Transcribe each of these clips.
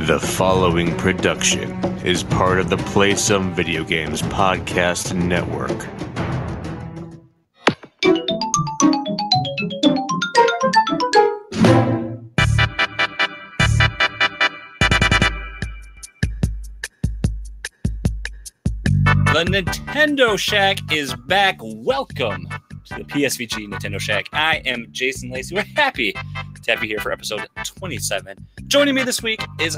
The following production is part of the Play Some Video Games podcast network. The Nintendo Shack is back. Welcome to the PSVG Nintendo Shack. I am Jason Lacey. We're happy to have you here for episode 27. Joining me this week is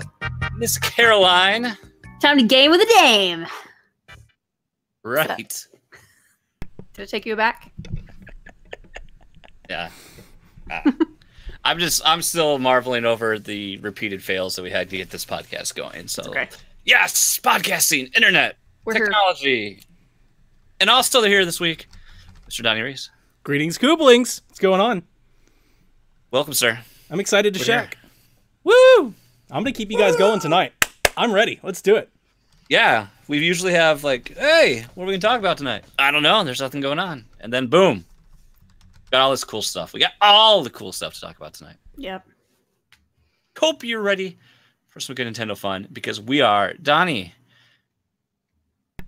Miss Caroline. Time to game with a dame. Right. Did it take you back? Yeah. I'm still marveling over the repeated fails that we had to get this podcast going. So, okay. Yes, podcasting, internet, technology. And also here this week, Mr. Donnie Reese. Greetings, Kooplings. What's going on? Welcome, sir. I'm excited to We're shack. Woo! I'm going to keep you guys going tonight. I'm ready. Let's do it. Yeah, we usually have like, hey, what are we going to talk about tonight? I don't know. There's nothing going on. And then boom. Got all this cool stuff. We got all the cool stuff to talk about tonight. Yep. Hope you're ready for some good Nintendo fun because we are. Donnie,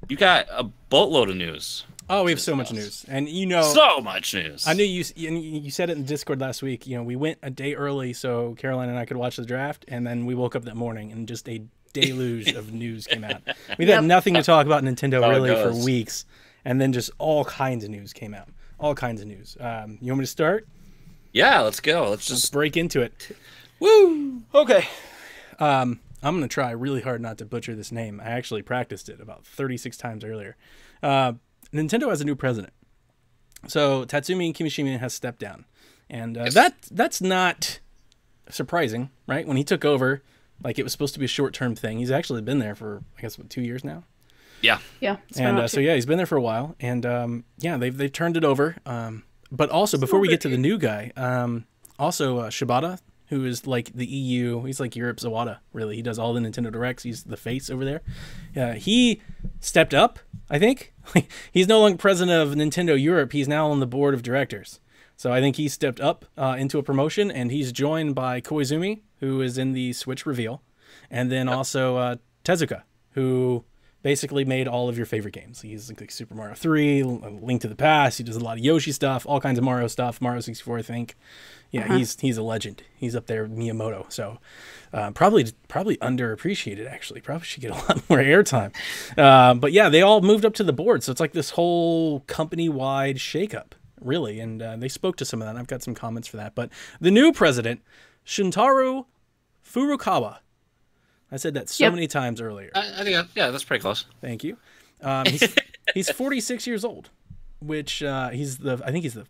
you got a boatload of news. Oh, we have so much news. And you know, so much news. I knew you said it in Discord last week. You know, we went a day early so Caroline and I could watch the draft, and then we woke up that morning and just a deluge of news came out. We had nothing to talk about Nintendo really for weeks, and then just all kinds of news came out. All kinds of news. You want me to start? Yeah, let's go. Let's break into it. Woo! Okay. I'm going to try really hard not to butcher this name. I actually practiced it about 36 times earlier. Nintendo has a new president. So Tatsumi Kimishima has stepped down. And that's not surprising, right? When he took over, like it was supposed to be a short-term thing. He's actually been there for, I guess, 2 years now? Yeah. Yeah. And so, yeah, he's been there for a while. And, yeah, they've turned it over. But also, before we get to the new guy, also Shibata, who is like the EU, he's like Europe's Iwata, really. He does all the Nintendo Directs. He's the face over there. He stepped up, I think. He's no longer president of Nintendo Europe. He's now on the board of directors. So I think he stepped up into a promotion, and he's joined by Koizumi, who is in the Switch reveal, and then also Tezuka, who basically made all of your favorite games. He's like Super Mario 3, Link to the Past. He does a lot of Yoshi stuff, all kinds of Mario stuff, Mario 64, I think. Yeah, he's a legend. He's up there, Miyamoto. So probably underappreciated, actually. Probably should get a lot more airtime. But yeah, they all moved up to the board. So it's like this whole company-wide shakeup, really. And they spoke to some of that. I've got some comments for that. But the new president, Shintaro Furukawa. I said that so many times earlier. I think, yeah, that's pretty close. Thank you. He's 46 years old, which I think he's the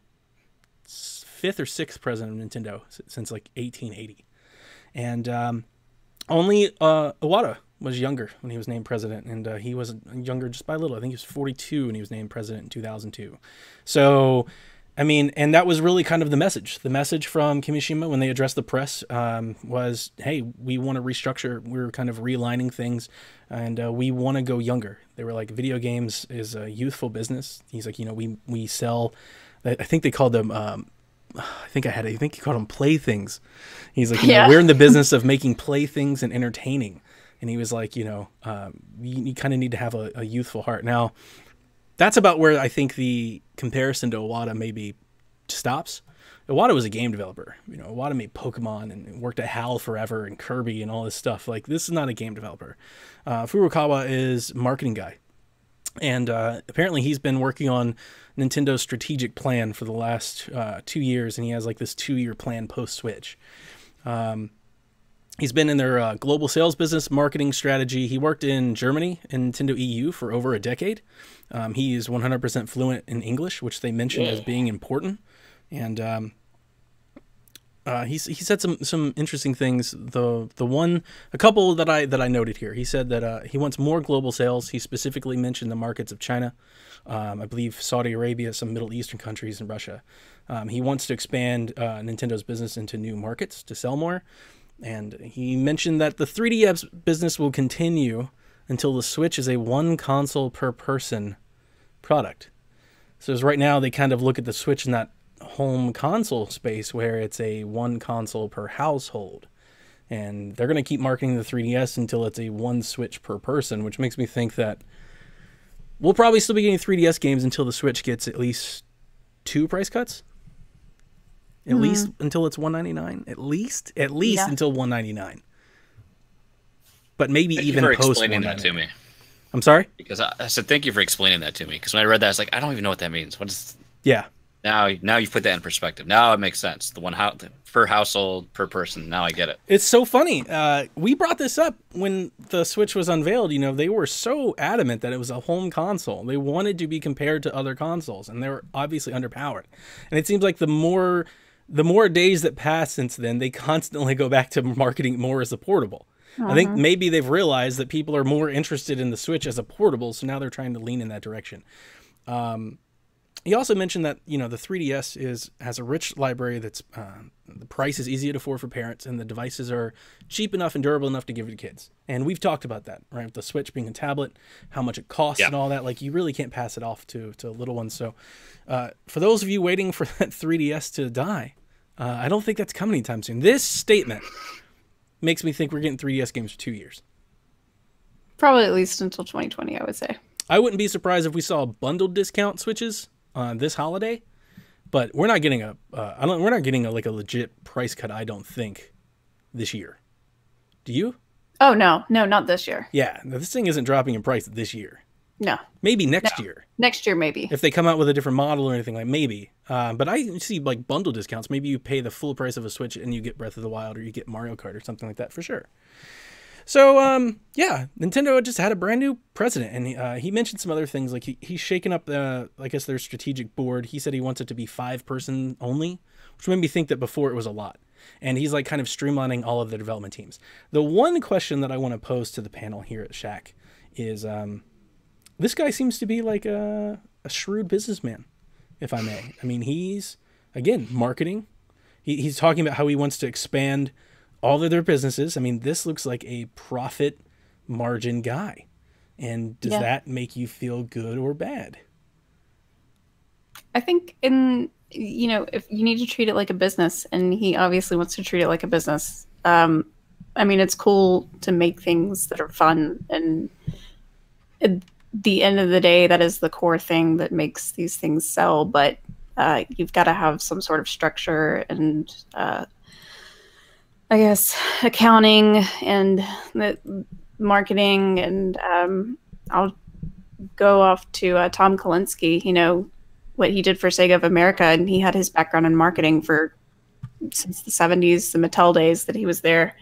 5th or 6th president of Nintendo since like 1880. And only Iwata was younger when he was named president, and he was younger just by a little. I think he was 42 when he was named president in 2002. So, I mean, and that was really kind of the message. The message from Kimishima when they addressed the press was, hey, we want to restructure. We're kind of realigning things, and we want to go younger. They were like, video games is a youthful business. He's like, you know, we sell, I think they called them, I think he called them playthings. He's like, you know, we're in the business of making playthings and entertaining. And he was like, you know, you kind of need to have a youthful heart. Now, that's about where I think the comparison to Iwata maybe stops. Iwata was a game developer. You know, Iwata made Pokemon and worked at HAL forever and Kirby and all this stuff. Like, this is not a game developer. Furukawa is a marketing guy. And apparently he's been working on Nintendo's strategic plan for the last 2 years, and he has like this 2-year plan post-Switch. He's been in their global sales business, marketing strategy. He worked in Germany and Nintendo EU for over a decade. He is 100% fluent in English, which they mentioned as being important. And he said some interesting things. A couple that I noted here. He said that he wants more global sales. He specifically mentioned the markets of China, I believe Saudi Arabia, some Middle Eastern countries, and Russia. He wants to expand Nintendo's business into new markets to sell more. And he mentioned that the 3DS business will continue until the Switch is a one console per person product. So as right now, they kind of look at the Switch in that home console space where it's a one console per household. And they're going to keep marketing the 3DS until it's a one Switch per person, which makes me think that we'll probably still be getting 3DS games until the Switch gets at least 2 price cuts. At least until it's $199. At least until $199. But maybe Thank even you for post explaining $199. that to me. I'm sorry? Because I said thank you for explaining that to me. Because when I read that, I was like, I don't even know what that means. What is? Yeah. Now you've put that in perspective. Now it makes sense. The one per household per person. Now I get it. It's so funny. We brought this up when the Switch was unveiled. You know, they were so adamant that it was a home console. They wanted to be compared to other consoles, and they were obviously underpowered. And it seems like the more days that pass since then, they constantly go back to marketing more as a portable. I think maybe they've realized that people are more interested in the Switch as a portable, so now they're trying to lean in that direction. He also mentioned that, you know, the 3DS has a rich library that's the price is easy to afford for parents, and the devices are cheap enough and durable enough to give to kids. And we've talked about that, right? With the Switch being a tablet, how much it costs and all that. Like, you really can't pass it off to little ones. So for those of you waiting for that 3DS to die, I don't think that's coming anytime soon. This statement makes me think we're getting 3DS games for 2 years. Probably at least until 2020, I would say. I wouldn't be surprised if we saw bundled discount Switches this holiday, but we're not getting we're not getting a legit price cut, I don't think, this year. Do you? Oh, no, not this year. Yeah, this thing isn't dropping in price this year. No. Maybe next year. Next year, maybe. If they come out with a different model or anything, like maybe. But I see like bundle discounts. Maybe you pay the full price of a Switch and you get Breath of the Wild, or you get Mario Kart or something like that for sure. So, yeah, Nintendo just had a brand new president, and he mentioned some other things. Like he's shaken up, I guess, their strategic board. He said he wants it to be 5-person only, which made me think that before it was a lot. And he's like kind of streamlining all of the development teams. The one question that I want to pose to the panel here at Shack is, this guy seems to be like a shrewd businessman, if I may. I mean, he's, again, marketing. He's talking about how he wants to expand all of their businesses. I mean, this looks like a profit margin guy. And does that make you feel good or bad? I think if you need to treat it like a business, and he obviously wants to treat it like a business. I mean, it's cool to make things that are fun, and at the end of the day, that is the core thing that makes these things sell. But you've got to have some sort of structure and I guess accounting and the marketing, and I'll go off to Tom Kalinske, you know, what he did for Sega of America, and he had his background in marketing since the 70s, the Mattel days that he was there.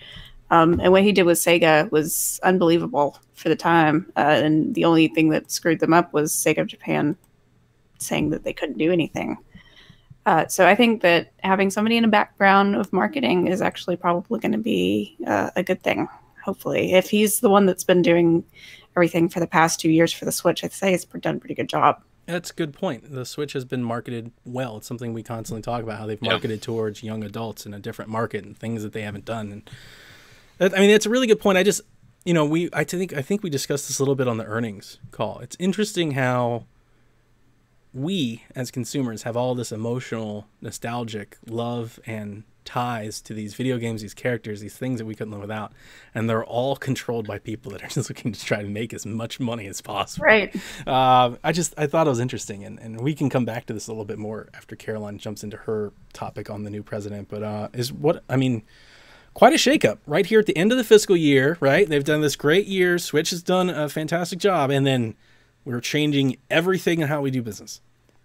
And what he did with Sega was unbelievable for the time. And the only thing that screwed them up was Sega of Japan saying that they couldn't do anything. So I think that having somebody in a background of marketing is actually probably going to be a good thing, hopefully. If he's the one that's been doing everything for the past 2 years for the Switch, I'd say he's done a pretty good job. That's a good point. The Switch has been marketed well. It's something we constantly talk about, how they've marketed towards young adults in a different market and things that they haven't done. And I mean, it's a really good point. I just, you know, I think we discussed this a little bit on the earnings call. It's interesting how we as consumers have all this emotional, nostalgic love and ties to these video games, these characters, these things that we couldn't live without, and they're all controlled by people that are just looking to try to make as much money as possible. Right. I thought it was interesting, and we can come back to this a little bit more after Caroline jumps into her topic on the new president. But quite a shakeup right here at the end of the fiscal year, right? They've done this great year. Switch has done a fantastic job, and then we're changing everything in how we do business.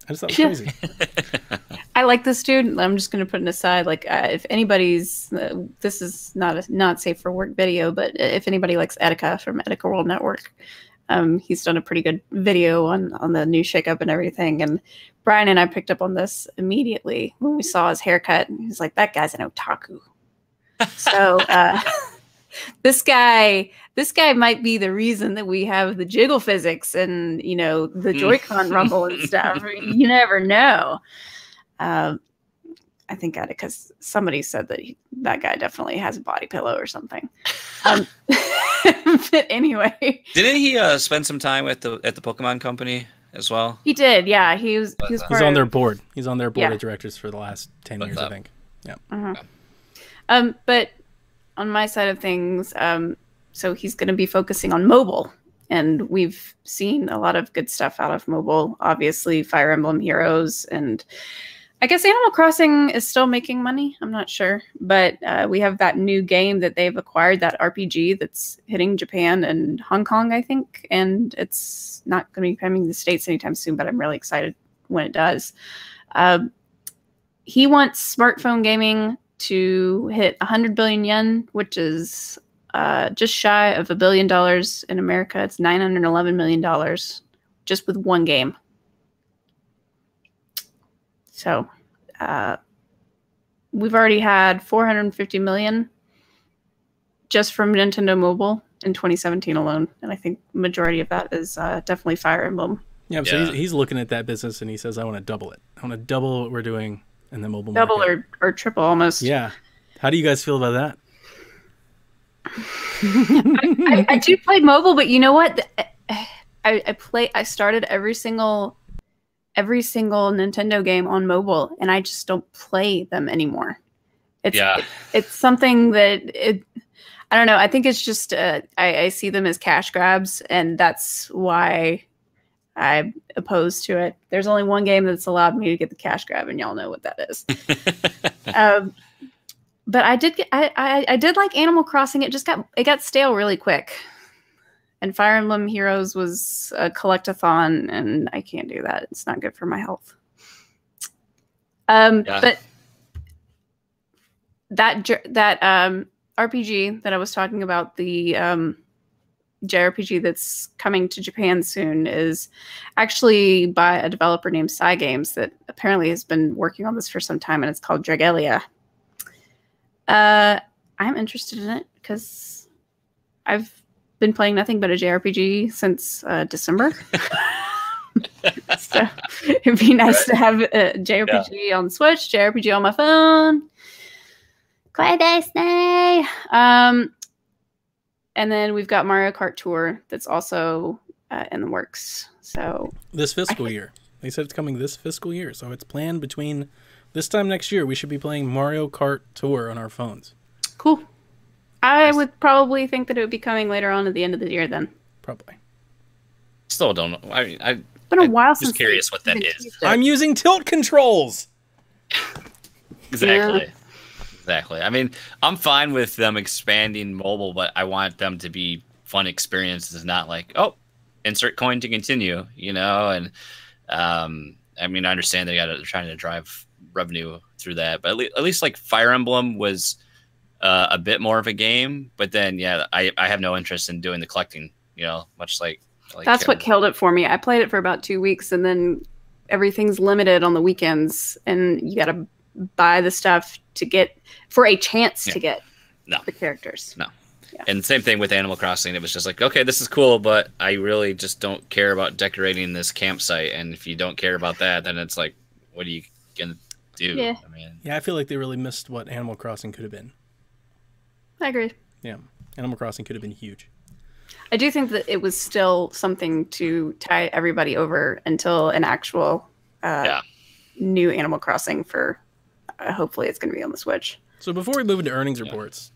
I just thought it was crazy. I like this dude. I'm just going to put an aside. Like, if anybody's, this is not safe for work video, but if anybody likes Etika from Etika World Network, he's done a pretty good video on the new shakeup and everything. And Brian and I picked up on this immediately when we saw his haircut. And he was like, "That guy's an otaku." So this guy might be the reason that we have the jiggle physics and, you know, the Joy-Con rumble and stuff. You never know. I think because somebody said that guy definitely has a body pillow or something. But anyway, didn't he spend some time at the Pokemon Company as well? He did. Yeah, he's on their board. He's on their board of directors for the last 10 years, I think. Yeah. But on my side of things, so he's going to be focusing on mobile, and we've seen a lot of good stuff out of mobile. Obviously, Fire Emblem Heroes, and I guess Animal Crossing is still making money. I'm not sure, but we have that new game that they've acquired, that RPG that's hitting Japan and Hong Kong, I think, and it's not going to be coming to the States anytime soon, but I'm really excited when it does. He wants smartphone gaming to hit 100 billion yen, which is just shy of $1 billion in America. It's $911 million just with one game. So we've already had 450 million just from Nintendo Mobile in 2017 alone. And I think the majority of that is definitely Fire Emblem. Yeah, so he's looking at that business and he says, I want to double it. I want to double what we're doing in the mobile double market. or triple almost. Yeah. How do you guys feel about that? I do play mobile, but you know what? I started every single Nintendo game on mobile, and I just don't play them anymore. It's something that I don't know. I think it's just I see them as cash grabs, and that's why I'm opposed to it. There's only one game that's allowed me to get the cash grab, and y'all know what that is. But I did like Animal Crossing. It got stale really quick. And Fire Emblem Heroes was a collect-a-thon, and I can't do that. It's not good for my health. But that RPG that I was talking about, the JRPG that's coming to Japan soon, is actually by a developer named Cygames that apparently has been working on this for some time, and it's called Dragalia. I'm interested in it because I've been playing nothing but a JRPG since December. So it'd be nice to have a JRPG on Switch, JRPG on my phone. Quite nice day. And then we've got Mario Kart Tour that's also in the works. So this fiscal year. They said it's coming this fiscal year. So it's planned between this time next year. We should be playing Mario Kart Tour on our phones. Cool. I would probably think that it would be coming later on at the end of the year then. Probably. Still don't know. It's been a while since. I'm just curious what that is. I'm using tilt controls. Exactly. Yeah. Exactly. I mean, I'm fine with them expanding mobile, but I want them to be fun experiences, not like, oh, insert coin to continue, you know? And I mean, I understand they're trying to drive revenue through that, but at least like Fire Emblem was a bit more of a game, but then I have no interest in doing the collecting, you know, much like that's what killed it for me. I played it for about 2 weeks, and then everything's limited on the weekends, and you got to buy the stuff to get for a chance to get the characters. No. Yeah. And same thing with Animal Crossing. It was just like, okay, this is cool, but I really just don't care about decorating this campsite. And if you don't care about that, then it's like, what are you gonna do? Yeah. I feel like they really missed what Animal Crossing could have been. I agree. Yeah, Animal Crossing could have been huge. I do think that it was still something to tie everybody over until an actual new Animal Crossing for hopefully it's going to be on the Switch. So before we move into earnings reports,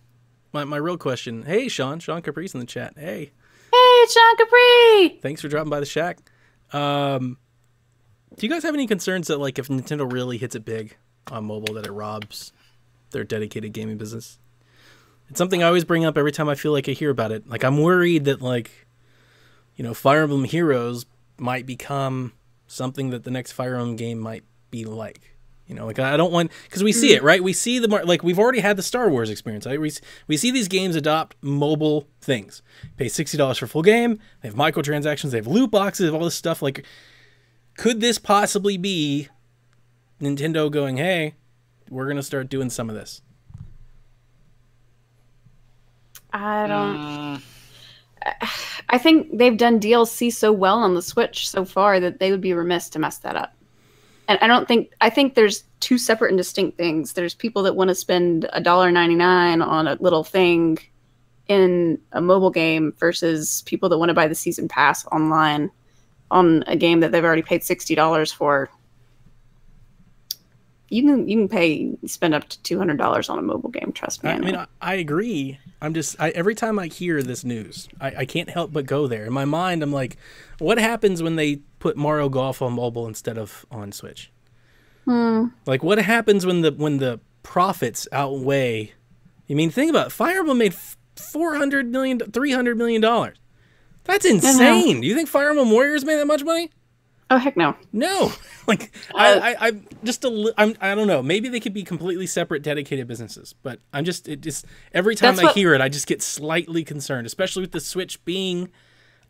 my real question, hey, Sean Capri's in the chat. Hey, Sean Capri! Thanks for dropping by the shack. Do you guys have any concerns that, like, if Nintendo really hits it big on mobile, that it robs their dedicated gaming business? It's something I always bring up every time I feel like I hear about it. Like, I'm worried that, like, you know, Fire Emblem Heroes might become something that the next Fire Emblem game might be like. You know, like, I don't want... Because we see it, right? We see like, we've already had the Star Wars experience, right? We see these games adopt mobile things. Pay $60 for full game. They have microtransactions. They have loot boxes. They have all this stuff. Like, could this possibly be Nintendo going, hey, we're going to start doing some of this? I don't... I think they've done DLC so well on the Switch so far that they would be remiss to mess that up. And I think there's two separate and distinct things. There's people that want to spend $1.99 on a little thing in a mobile game versus people that want to buy the season pass online on a game that they've already paid $60 for. you can spend up to $200 on a mobile game. Trust me. I mean, I agree. Every time I hear this news, I can't help but go there. In my mind, I'm like, what happens when they put Mario Golf on mobile instead of on Switch? Like, what happens when the profits outweigh? I mean, think about it. Fire Emblem made $400 million, $300 million. That's insane. Do you think Fire Emblem Warriors made that much money? Oh, heck no. No. Like, I don't know. Maybe they could be completely separate, dedicated businesses. But every time I hear it, I just get slightly concerned, especially with the Switch being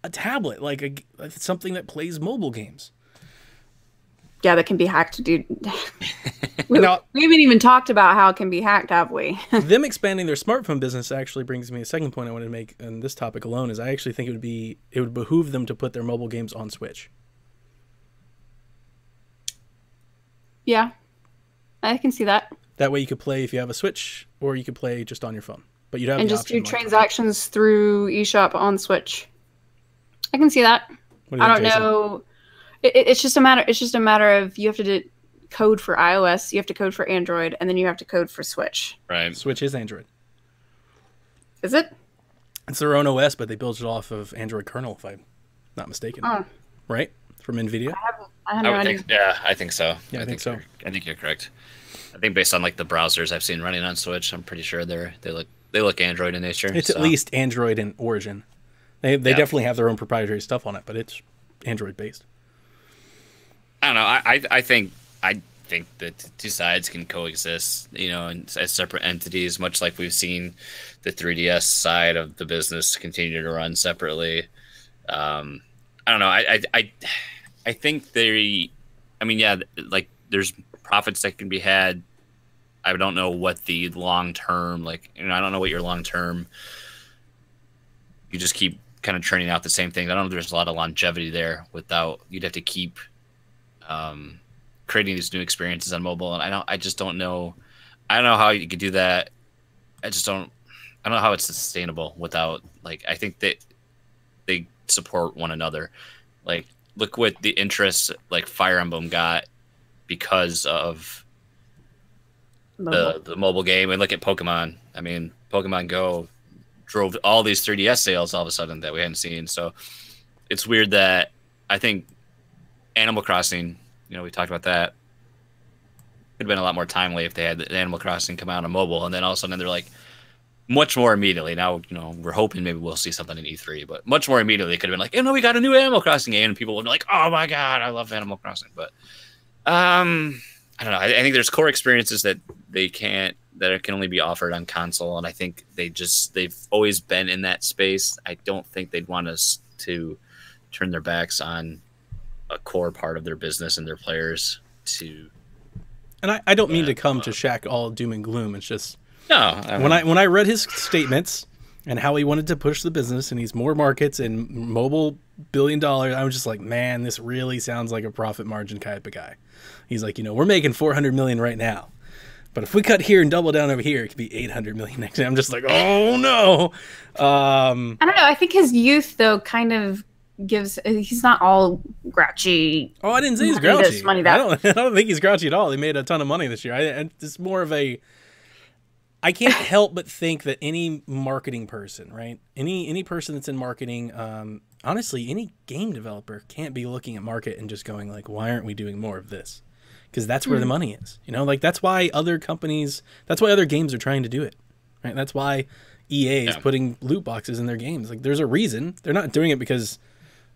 a tablet, like something that plays mobile games. Yeah, that can be hacked, dude. we haven't even talked about how it can be hacked, have we? Them expanding their smartphone business actually brings me a second point I wanted to make on this topic alone, is I actually think it would behoove them to put their mobile games on Switch. Yeah, I can see that. That way you could play if you have a Switch, or you could play just on your phone. But you'd have just do transactions through eShop on Switch. I can see that. I don't know. It's just a matter. It's just a matter of you have to do code for iOS, you have to code for Android, and then you have to code for Switch. Right. Switch is Android. Is it? It's their own OS, but they built it off of Android kernel, if I'm not mistaken. Oh. Right? From NVIDIA? I think so. Yeah, I think so. I think you're correct. I think based on like the browsers I've seen running on Switch, I'm pretty sure they look Android in nature. It's at least Android in origin. They definitely have their own proprietary stuff on it, but it's Android based. I don't know. I think that two sides can coexist, as separate entities, much like we've seen the 3DS side of the business continue to run separately. I don't know. I think like there's profits that can be had. I don't know what the long term, I don't know what your long term. You just keep kind of churning out the same things. I don't know if there's a lot of longevity there you'd have to keep creating these new experiences on mobile. And I just don't know. I don't know how you could do that. I don't know how it's sustainable without, I think that they support one another. Look what the interest Fire Emblem got because of the mobile game, and look at Pokemon. I mean, Pokemon Go drove all these 3DS sales all of a sudden that we hadn't seen. So it's weird that I think Animal Crossing, we talked about that. Could have been a lot more timely if they had the Animal Crossing come out on mobile, and then all of a sudden they're much more immediately. Now, we're hoping maybe we'll see something in E3, but much more immediately could have been we got a new Animal Crossing game, and people would be like, oh my God, I love Animal Crossing. But I don't know. I think there's core experiences that can only be offered on console, and I think they've always been in that space. I don't think they'd want us to turn their backs on a core part of their business and their players to. And I don't mean to come to Shaq all doom and gloom. It's just when I read his statements and how he wanted to push the business and he's more markets and mobile $1 billion, I was just like, man, this really sounds like a profit margin type of guy. He's like, we're making $400 million right now, but if we cut here and double down over here, it could be $800 million next year. I'm just like, oh no. I don't know. I think his youth though kind of he's not all grouchy. Oh, I didn't say he's grouchy. I don't think he's grouchy at all. They made a ton of money this year. It's more of I can't help but think that any marketing person, right? Any person that's in marketing, honestly, any game developer can't be looking at market and just going why aren't we doing more of this? Because that's where the money is. That's why other companies, that's why other games are trying to do it, right? That's why EA is putting loot boxes in their games. There's a reason. They're not doing it because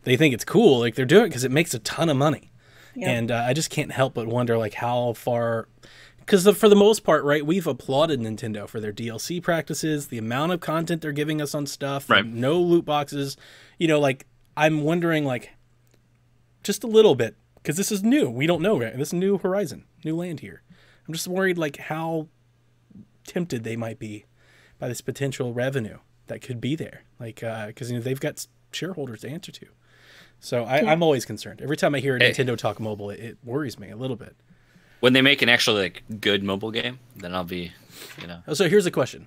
they think it's cool. They're doing it because it makes a ton of money. Yep. And I just can't help but wonder how far, because for the most part, right, we've applauded Nintendo for their DLC practices, the amount of content they're giving us on stuff, right. No loot boxes. I'm wondering just a little bit, because this is new. We don't know, right? This is new horizon, new land here. I'm just worried how tempted they might be by this potential revenue that could be there. Because they've got shareholders to answer to. So I'm always concerned. Every time I hear Nintendo talk mobile, it worries me a little bit. When they make an actual good mobile game, then I'll be, So here's a question.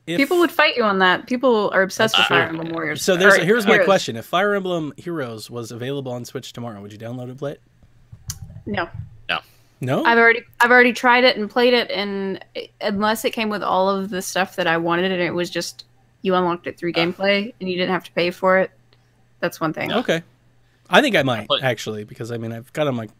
People would fight you on that. People are obsessed with Fire Emblem Warriors. So here's my question. If Fire Emblem Heroes was available on Switch tomorrow, would you download and play it? No. No, I've already tried it and played it, and unless it came with all of the stuff that I wanted, and it was just you unlocked it through gameplay and you didn't have to pay for it. That's one thing. Okay, I think I might actually, because I mean I've got them like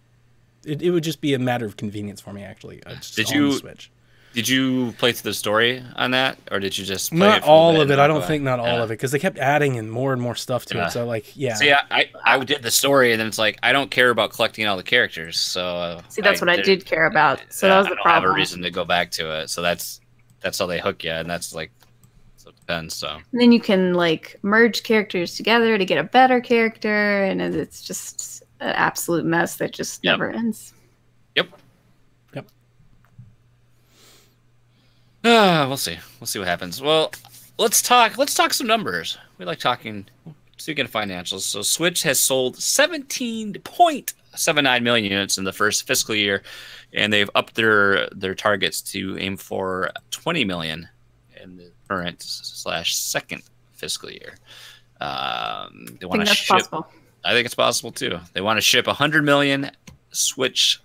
it would just be a matter of convenience for me actually. Did you Switch? Did you play through the story on that, or did you just play not all of it? I don't think not all of it, because they kept adding in more and more stuff to it. So like, yeah. See, I did the story, and then it's like I don't care about collecting all the characters. So see, that's what I did care about. So that was the problem. I have a reason to go back to it. So that's how they hook you, and that's like, so it depends. So and then you can like merge characters together to get a better character, and it's just an absolute mess that just never ends. Yep. We'll see. We'll see what happens. Well, let's talk some numbers. We like talking, speaking of financials. So Switch has sold 17.79 million units in the first fiscal year, and they've upped their targets to aim for 20 million in the current / second fiscal year. They want to ship. Possible. I think it's possible too. They want to ship 100 million Switch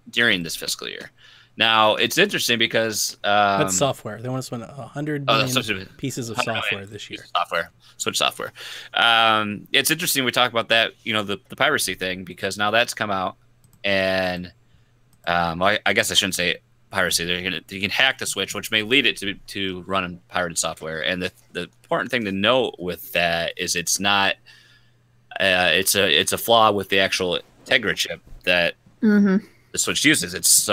during this fiscal year. Now, it's interesting because... that's software. They want to spend 100 million pieces of software this year. Switch software. It's interesting we talk about that, the piracy thing, because now that's come out, and I guess I shouldn't say piracy. You can hack the Switch, which may lead it to run pirated software. And the important thing to note with that is it's not... it's a flaw with the actual Tegra chip that... Mm-hmm. The Switch uses. It's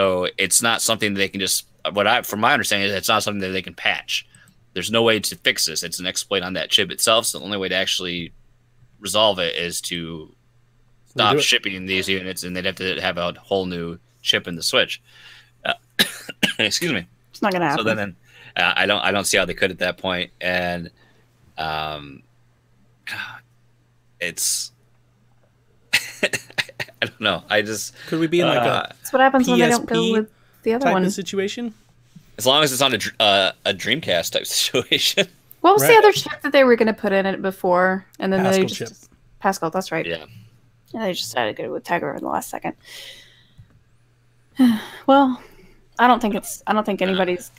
not something that they can just, from my understanding, it's not something that they can patch. There's no way to fix this. It's an exploit on that chip itself. So the only way to actually resolve it is to stop shipping these units, and they'd have to have a whole new chip in the Switch. Excuse me. It's not gonna happen. So then I don't see how they could at that point. And it's I don't know. Could we be in like a that's what happens when they don't go with the other one situation? As long as it's on a Dreamcast type situation. What was the other chip that they were going to put in it before, and then Pascal they just chip. Pascal. That's right. Yeah. And they just decided to go with Tegra in the last second. Well, I don't think anybody's.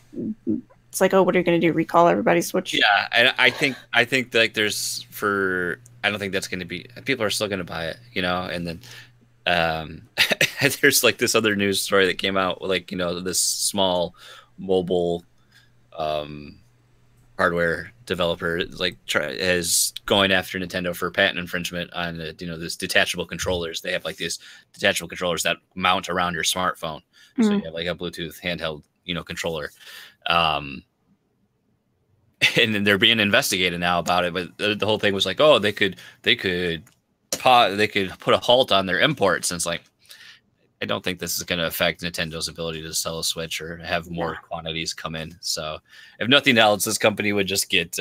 It's like, oh, what are you going to do? Recall everybody's Switch? Yeah, and I think like I don't think that's going to be. People are still going to buy it, and then. There's like this other news story that came out, like this small mobile hardware developer is going after Nintendo for patent infringement on this detachable controllers. They have like these detachable controllers that mount around your smartphone, so you have like a Bluetooth handheld controller, and then they're being investigated now about it. But the whole thing was like, oh, they could put a halt on their imports, and it's like, I don't think this is going to affect Nintendo's ability to sell a Switch or have more quantities come in. So if nothing else, this company would just get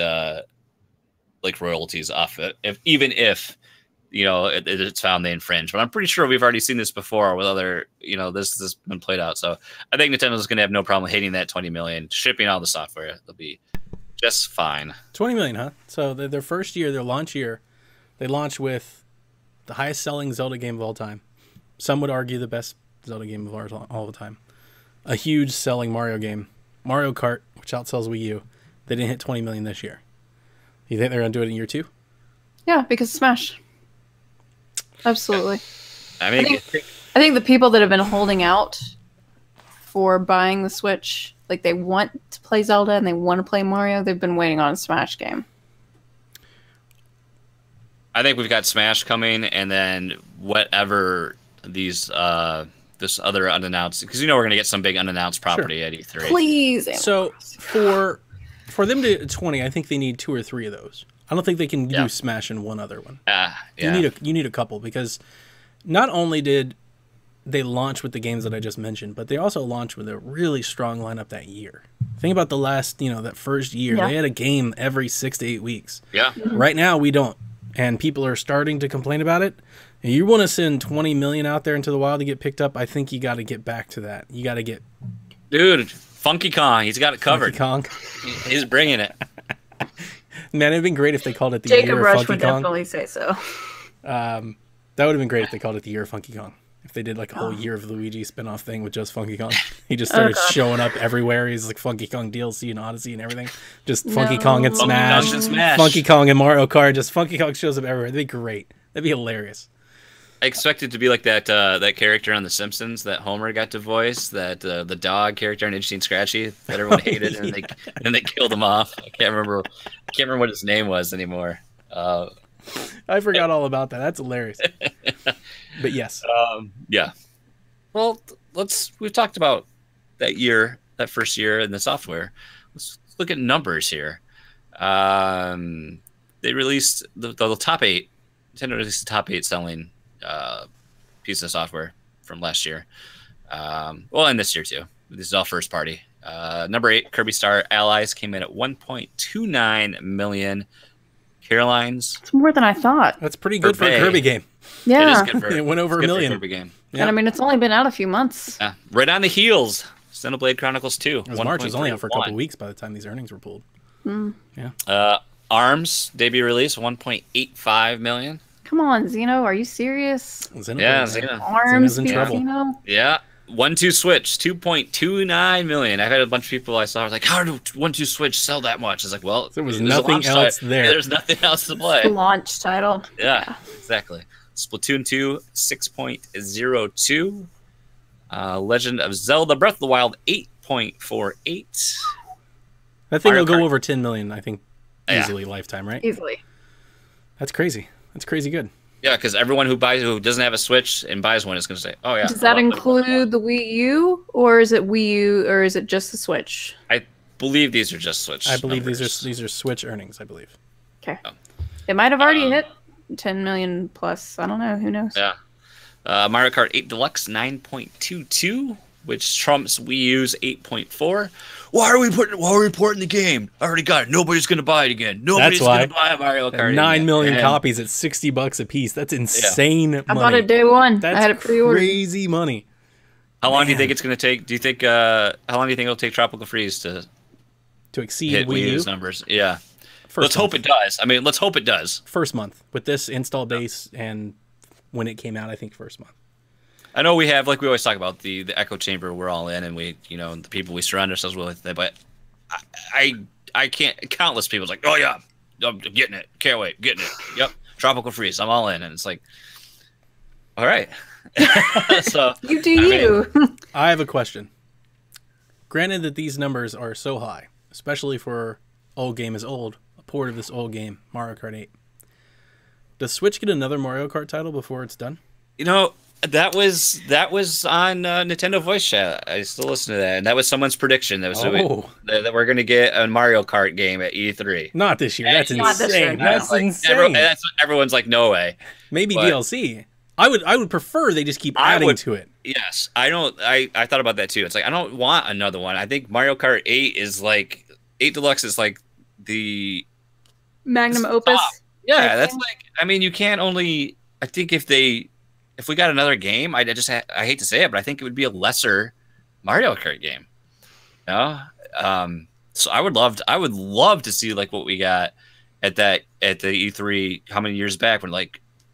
like royalties off it, even if it's found they infringe. But I'm pretty sure we've already seen this before with other, this has been played out. So I think Nintendo's going to have no problem hitting that 20 million, shipping all the software. They'll be just fine. 20 million, huh? So their first year, their launch year, they launched with the highest selling Zelda game of all time. Some would argue the best Zelda game of all the time. A huge selling Mario game. Mario Kart, which outsells Wii U. They didn't hit 20 million this year. You think they're going to do it in year 2? Yeah, because Smash. Absolutely. I think the people that have been holding out for buying the Switch, like they want to play Zelda and they want to play Mario, they've been waiting on a Smash game. I think we've got Smash coming, and then whatever these this other unannounced, because we're going to get some big unannounced property at E3. Please. So for them to get 20, I think they need 2 or 3 of those. I don't think they can do Smash and one other one. You need a couple, because not only did they launch with the games that I just mentioned, but they also launched with a really strong lineup that year. Think about the last, that first year. They had a game every 6 to 8 weeks. Yeah. Mm-hmm. Right now we don't. And people are starting to complain about it. And you want to send 20 million out there into the wild to get picked up, I think you got to get back to that. You got to get... Dude, Funky Kong, he's got it covered. Funky Kong. He's bringing it. Man, it'd been great if they called it the Jacob year Rush of Funky would Kong. definitely say so. That would have been great if they called it the year of Funky Kong. If they did like a whole year of Luigi spin-off thing with just Funky Kong. He just started showing up everywhere. He's like Funky Kong DLC and Odyssey and everything. Just Funky Kong and Smash. Funky Kong and Mario Kart. Just Funky Kong shows up everywhere. That'd be great. That'd be hilarious. I expect it to be like that that character on The Simpsons that Homer got to voice, that the dog character in Itchy and Scratchy that everyone hated, and then they killed him off. I can't remember what his name was anymore. I forgot all about that. That's hilarious. But yes. Yeah. Well, we've talked about that first year in the software. Let's look at numbers here. They released the top 8. Nintendo released the top 8 selling piece of software from last year. Well, and this year too. This is all first party. Number 8, Kirby Star Allies came in at 1.29 million. Caroline's. It's more than I thought. That's pretty good for a Kirby game. Yeah. It is good for, it went over $1 million. Kirby game. Yeah. And I mean, it's only been out a few months. Yeah. Right on the heels. Xenoblade Chronicles 2. It was March. It was only out for a couple weeks by the time these earnings were pulled. Yeah. ARMS debut release 1.85 million. Come on, Xeno. Are you serious? Xeno. ARMS in trouble. Xeno? Yeah. 1-2 Switch, 2.29 million. I've had a bunch of people I saw. I was like, how did 1-2 Switch sell that much? It's like, well, there was nothing else there. There's nothing else to play. The launch title. Yeah, exactly. Splatoon 2, 6.02. Legend of Zelda Breath of the Wild, 8.48. That thing will go over 10 million, I think, easily lifetime, right? Easily. That's crazy. That's crazy good. Yeah, because everyone who doesn't have a Switch and buys one is going to say, "Oh yeah." Does that include the Wii U, or is it Wii U, or is it just the Switch? I believe these are just Switch. I believe numbers. these are Switch earnings. I believe. Okay. Oh. It might have already hit 10 million plus. I don't know. Who knows? Yeah. Mario Kart 8 Deluxe 9.22, which trumps Wii U's 8.4. Why are we porting the game? I already got it. Nobody's going to buy it again. Nobody's going to buy a Mario Kart. 9 million copies at $60 a piece. That's insane money. I bought it day one. That's I had it pre-ordered. Crazy money. How long do you think it's going to take? Do you think how long do you think it'll take Tropical Freeze to exceed hit Wii U's numbers? Yeah. Let's hope it does. I mean, let's hope it does. First month with this install base and when it came out, I think first month. I know we have, like we always talk about, the echo chamber we're all in, and we, the people we surround ourselves with, but I can't, countless people's like, oh yeah, I'm getting it, can't wait, getting it, yep, Tropical Freeze, I'm all in, and it's like, all right. So you do you. I have a question. Granted that these numbers are so high, especially for old game is old, a port of this old game, Mario Kart 8. Does Switch get another Mario Kart title before it's done? That was on Nintendo Voice Chat. I still listen to that, and that was someone's prediction. That was that we're going to get a Mario Kart game at E3. Not this year. That's insane. That's insane. That's everyone's like, no way. Maybe DLC. I would prefer they just keep adding to it. Yes, I don't. I thought about that too. It's like I don't want another one. I think Mario Kart 8 is like 8 Deluxe is like the magnum opus. Yeah, that's like. I mean, you can't only. I think if we got another game, I hate to say it, but I think it would be a lesser Mario Kart game. So I would love to see like what we got at the E3 how many years back when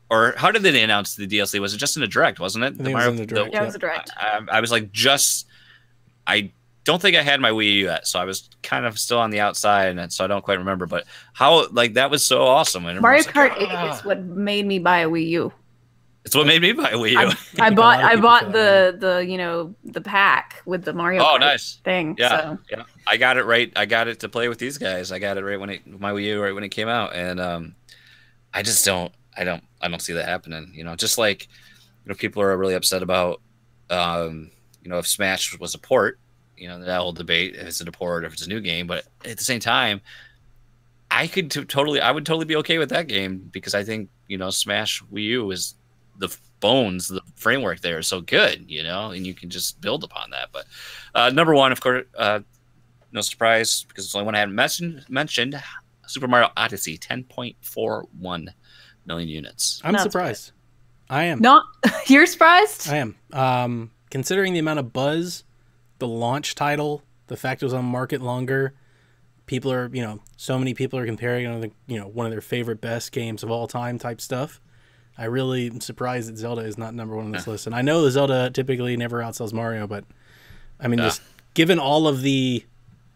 or how did they announce the DLC? Was it just in a direct, wasn't it? I think it was in the direct. Yeah, it was a direct. I was like I don't think I had my Wii U yet, so I was kind of still on the outside, and so I don't quite remember. But how that was so awesome. And Mario Kart 8 is what made me buy a Wii U. It's what made me buy a Wii U. I bought the pack with the Mario Kart thing. Yeah, yeah. I got it right. I got it to play with these guys. I got it right my Wii U right when it came out, and I just don't. I don't see that happening. Just like people are really upset about if Smash was a port. That whole debate if it's a port or if it's a new game, but at the same time, I would totally be okay with that game because I think Smash Wii U is the bones, the framework there is so good, and you can just build upon that. But number one, of course, no surprise because it's the only one I hadn't mentioned. Super Mario Odyssey, 10.41 million units. I'm surprised. I am. Not you're surprised? I am. Considering the amount of buzz, the launch title, the fact it was on market longer, people are, so many people are comparing it to one of their favorite best games of all time type stuff. I really am surprised that Zelda is not number one on this list. And I know Zelda typically never outsells Mario, but I mean, just given all of the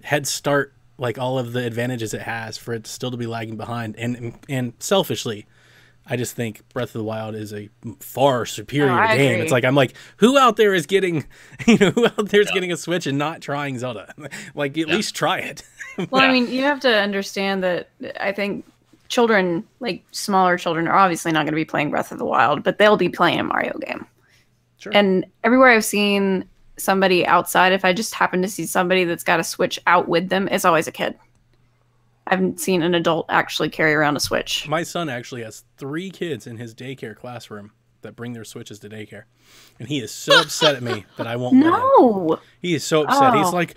head start, like all of the advantages it has, for it still to be lagging behind, and selfishly, I just think Breath of the Wild is a far superior game. Agree. It's like, I'm like, who out there is getting, who out there is getting a Switch and not trying Zelda? Like, at least try it. Well, I mean, you have to understand that I think children, like smaller children, are obviously not going to be playing Breath of the Wild, but they'll be playing a Mario game. Sure. And everywhere I've seen somebody outside, if I just happen to see somebody that's got a Switch out with them, it's always a kid. I haven't seen an adult actually carry around a Switch. My son actually has 3 kids in his daycare classroom that bring their Switches to daycare. And he is so upset at me that I won't let him. No! He is so upset. Oh. He's like,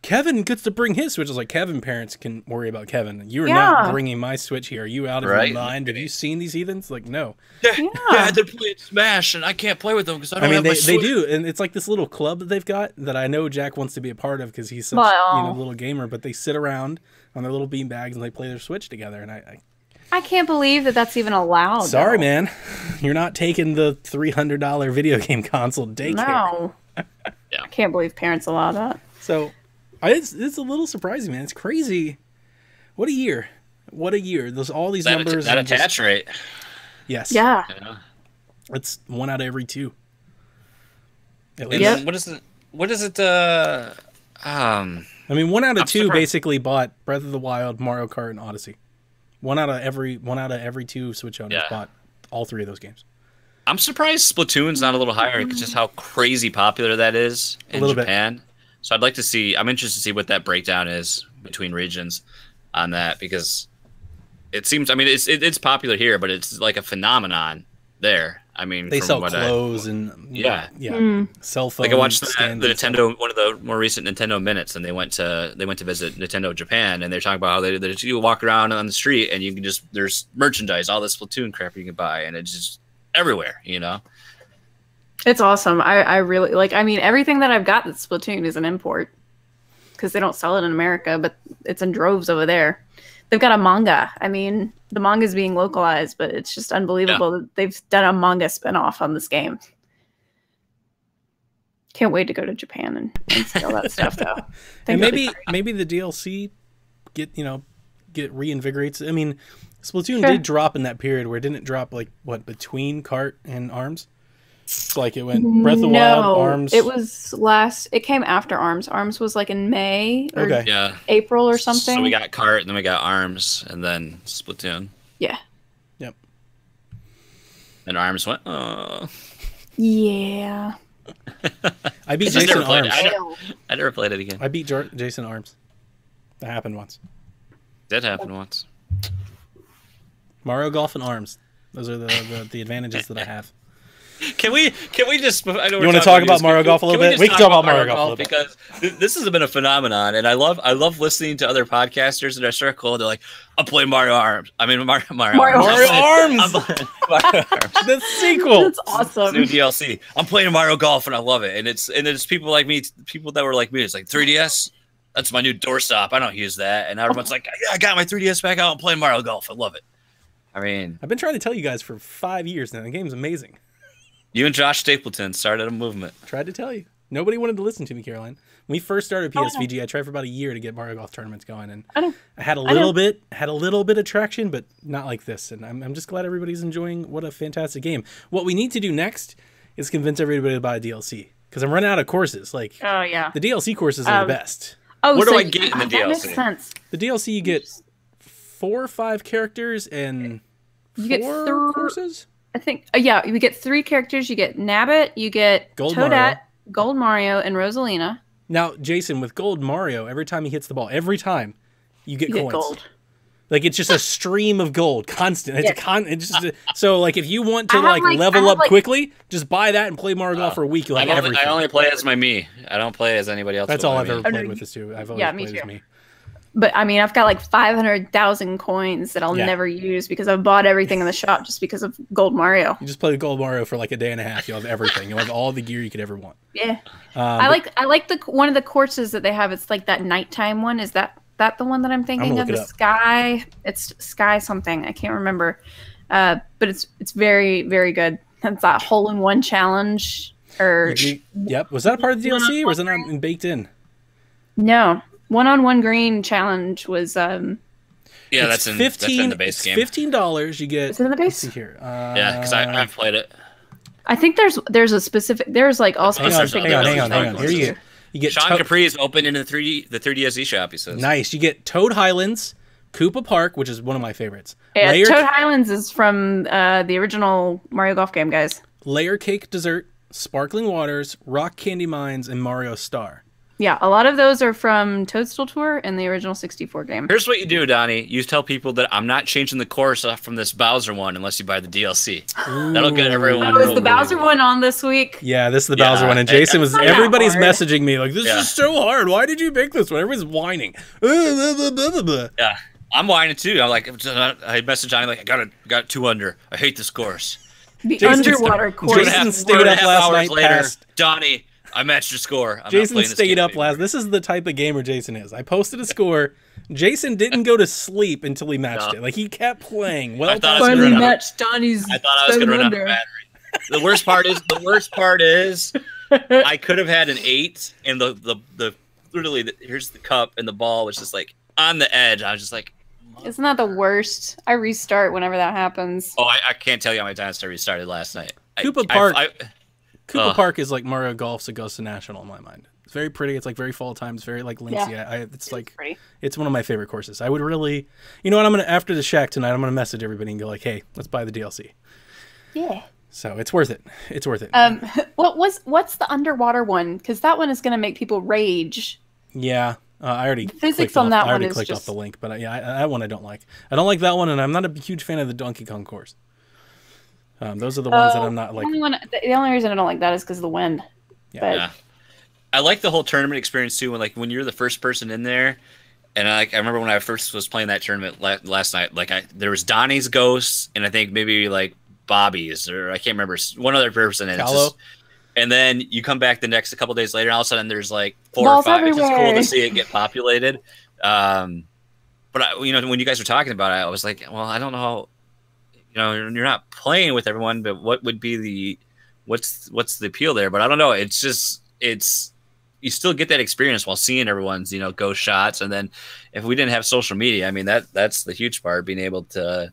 Kevin gets to bring his Switch. I was like, Kevin parents can worry about Kevin. You are not bringing my Switch here. Are you out of your mind? Have you seen these heathens? Like, no. Yeah, they're playing Smash, and I can't play with them because I don't have my they do. And it's like this little club that they've got that I know Jack wants to be a part of because he's such a little gamer. But they sit around on their little bean bags and they play their Switch together. And I can't believe that that's even allowed. Sorry, man. You're not taking the $300 video game console to daycare. No. I can't believe parents allow that. So it's a little surprising, man. It's crazy. What a year. What a year. There's all these numbers. That attach rate. Yes. Yeah. It's 1 out of every 2. And then what is it? I mean, 1 out of 2 basically bought Breath of the Wild, Mario Kart, and Odyssey. 1 out of every 2 Switch owners bought all 3 of those games. I'm surprised Splatoon's not a little higher because just how crazy popular that is in Japan. Bit. So I'm interested to see what that breakdown is between regions on that, because it seems, I mean, it's popular here, but it's like a phenomenon there. I mean, they sell clothes and cell phones. Like I watched the Nintendo, one of the more recent Nintendo Minutes, and they went to visit Nintendo Japan, and they're talking about how you walk around on the street and you can just, there's merchandise, all this Splatoon crap you can buy, and it's just everywhere, It's awesome. I really like. I mean, everything that I've got that's Splatoon is an import because they don't sell it in America, but it's in droves over there. They've got a manga. I mean, the manga is being localized, but it's just unbelievable that they've done a manga spinoff on this game. Can't wait to go to Japan and see all that stuff, though. And maybe the DLC get reinvigorates. I mean, Splatoon did drop in that period where it didn't drop between Cart and Arms. Like it went Breath of the Wild, Arms. It came after Arms. Arms was like in May or April or something. So we got Cart, and then we got Arms, and then Splatoon. Yeah. Yep. And Arms went, oh. Yeah. I beat Jason Arms. I never played it again. I beat Jason Arms. That happened once. Did happen once. Mario Golf and Arms. Those are the advantages that I have. Can we just? I know you want to talk about Mario Golf a little bit? We can talk about Mario Golf because this has been a phenomenon, and I love listening to other podcasters in our circle. They're like, "I'm playing Mario Arms. I mean Mario Arms. The sequel. That's awesome. New DLC. I'm playing Mario Golf, and I love it. And it's people like me, people that were like me. It's like 3DS. That's my new doorstop. I don't use that. And everyone's like, yeah, I got my 3DS back out and playing Mario Golf. I love it. I mean, I've been trying to tell you guys for 5 years now. The game's amazing. You and Josh Stapleton started a movement. Tried to tell you. Nobody wanted to listen to me, Caroline. When we first started PSVG, I tried for about a year to get Mario Golf tournaments going, and I had a little bit of traction, but not like this. And I'm just glad everybody's enjoying. What a fantastic game! What we need to do next is convince everybody to buy a DLC, because I'm running out of courses. Like, the DLC courses are the best. What do I get in the DLC? That makes sense. The DLC, you get 4 or 5 characters and you get 4 courses. I think, you get 3 characters. You get Nabbit, you get Toadette, Gold Mario, and Rosalina. Now, Jason, with Gold Mario, every time he hits the ball, you get coins. Gold. Like, it's just a stream of gold, constant. So, like, if you want to level up quickly, just buy that and play Mario Golf for a week. You'll have everything. I only play as my me. I don't play as anybody else. That's all I've ever played with this too. I've always played as me. But I mean, I've got like 500,000 coins that I'll never use because I've bought everything in the shop just because of Gold Mario. You just play Gold Mario for like a day and a half. You'll have everything. You'll have all the gear you could ever want. Yeah. I like the one of the courses that they have. It's like that nighttime one. Is that the one that I'm thinking of? The Sky. It's Sky something. I can't remember. but it's very, very good. That's that hole-in-one challenge. Yep. Was that a part of the DLC, or was it not baked in? No, one-on-one green challenge was. Yeah, that's in the base game. $15. You get. Is it in the base? Let's see here. Yeah, because I've played it. I think there's a specific. There's like all specific. Hang on. Here you get. Sean Capri is open in the 3DS eShop. He says. Nice. You get Toad Highlands, Koopa Park, which is one of my favorites. Yeah, Toad Highlands is from the original Mario Golf game, guys. Layer Cake Dessert, Sparkling Waters, Rock Candy Mines, and Mario Star. Yeah, a lot of those are from Toadstool Tour and the original 64 game. Here's what you do, Donnie. You tell people that I'm not changing the course from this Bowser one unless you buy the DLC. Ooh. That'll get everyone. Oh, is the Bowser one on this week? Yeah, this is the Bowser one. And Jason everybody's messaging me like, this is so hard. Why did you pick this one? Everybody's whining. Yeah, I'm whining too. I'm like, I message Donnie like, I got 2 under. I hate this course. The underwater course. Jason stayed up last night later. Donnie, I matched your score. Jason stayed up last. This is the type of gamer Jason is. I posted a score. Jason didn't go to sleep until he matched it. Like, he kept playing. Finally matched Donnie's. I thought I was going to run out of battery. The worst part is, I could have had an 8, and literally here's the cup, and the ball was just like on the edge. I was just like, isn't that the worst? I restart whenever that happens. Oh, I can't tell you how many times I restarted last night. Koopa Park is like Mario Golf's Augusta National in my mind. It's very pretty. It's like very fall time. It's very like linksy. Yeah. It's like pretty. It's one of my favorite courses. I would really, you know what? I'm gonna after the shack tonight. I'm gonna message everybody and go like, hey, let's buy the DLC. Yeah. So it's worth it. It's worth it. What's the underwater one? Because that one is gonna make people rage. Yeah. I already physics on that one is clicked off the link, but yeah, that one I don't like. I don't like that one, and I'm not a huge fan of the Donkey Kong course. Those are the ones that I'm not like. The only reason I don't like that is because of the wind. Yeah. Yeah. I like the whole tournament experience too. When you're the first person in there, and I remember when I first was playing that tournament last night. Like there was Donnie's ghost, and I think maybe like Bobby's, or I can't remember, one other person. And and then you come back the next couple days later, and all of a sudden there's like 4 or 5. It's just cool to see it get populated. But when you guys were talking about it, I was like, well, I don't know. You're not playing with everyone, but what would be what's the appeal there? But I don't know. It's you still get that experience while seeing everyone's ghost shots. And then if we didn't have social media, I mean that's the huge part, being able to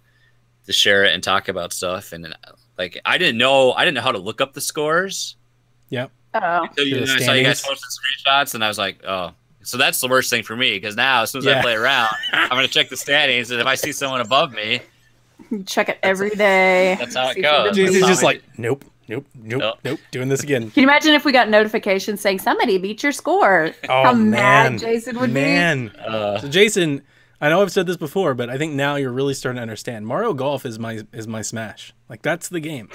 share it and talk about stuff. And like I didn't know how to look up the scores. Yep. Oh. I saw you guys posted screenshots, and I was like, oh. So that's the worst thing for me, because now as soon as I play around, I'm gonna check the standings, and if I see someone above me, check it every day. That's how it goes. He's just like, nope, doing this again. Can you imagine if we got notifications saying somebody beat your score? Oh, how mad Jason would be. So Jason, I know I've said this before, but I think now you're really starting to understand. Mario Golf is my smash. Like, that's the game.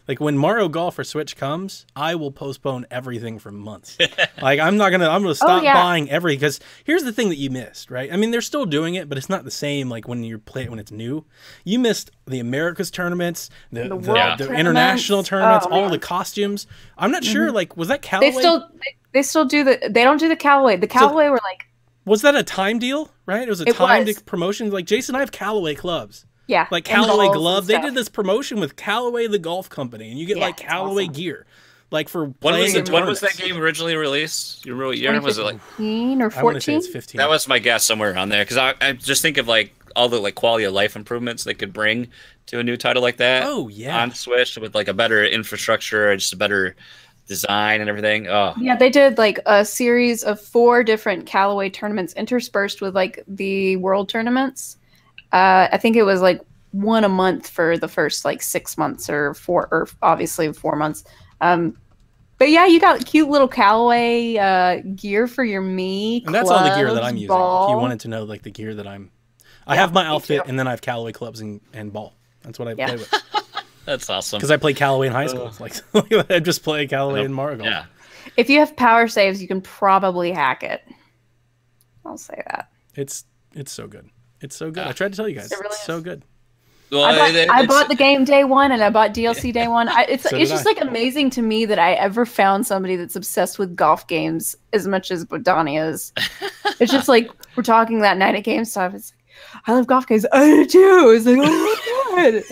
Like, when Mario Golf for Switch comes, I will postpone everything for months. Like, I'm gonna stop buying everything, because here's the thing that you missed, right? I mean, they're still doing it, but it's not the same like when you play it when it's new. You missed the Americas tournaments, the international tournaments, all the costumes. I'm not sure, like, was that Callaway? They still do they don't do the Callaway. The Callaway were like, was that a time deal, right? It was a timed promotion. Like, Jason, I have Callaway clubs. Yeah. Like Callaway gloves. They did this promotion with Callaway the golf company, and you get like Callaway gear. Like for playing when was that game originally released? You remember what year was it? Like 15 or 14? I want to say it's 15. That was my guess, somewhere around there, because I just think of like all the like quality of life improvements they could bring to a new title like that. Oh yeah. On Switch with like a better infrastructure and just a better design and everything. Oh yeah, they did like a series of 4 different Callaway tournaments interspersed with like the world tournaments. I think it was like 1 a month for the first like 6 months or 4, or obviously 4 months. But yeah, you got cute little Callaway gear for your Mii. And that's all the gear that I'm using. If you wanted to know like the gear that I have my outfit, and then I have Callaway clubs and ball. That's what I play with. That's awesome. Because I played Callaway in high school. Like I just play Callaway in Mario Golf. Yeah. If you have power saves, you can probably hack it. I'll say that. It's so good. It's so good. I tried to tell you guys. It's so good. Well, I bought the game day one, and I bought DLC day one. It's just like amazing to me that I ever found somebody that's obsessed with golf games as much as Donnie is. It's just like we're talking that night at GameStop. It's like, I love golf games. I do too. It's like, oh my god!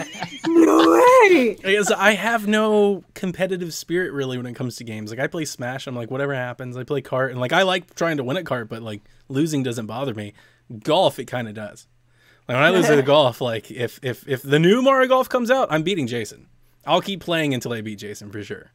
No way! Because I have no competitive spirit really when it comes to games. Like I play Smash, I'm like whatever happens. I play kart, and like I like trying to win at kart, but like losing doesn't bother me. Golf, it kind of does. Like when I lose at golf, like if the new Mario Golf comes out, I'm beating Jason. I'll keep playing until I beat Jason for sure.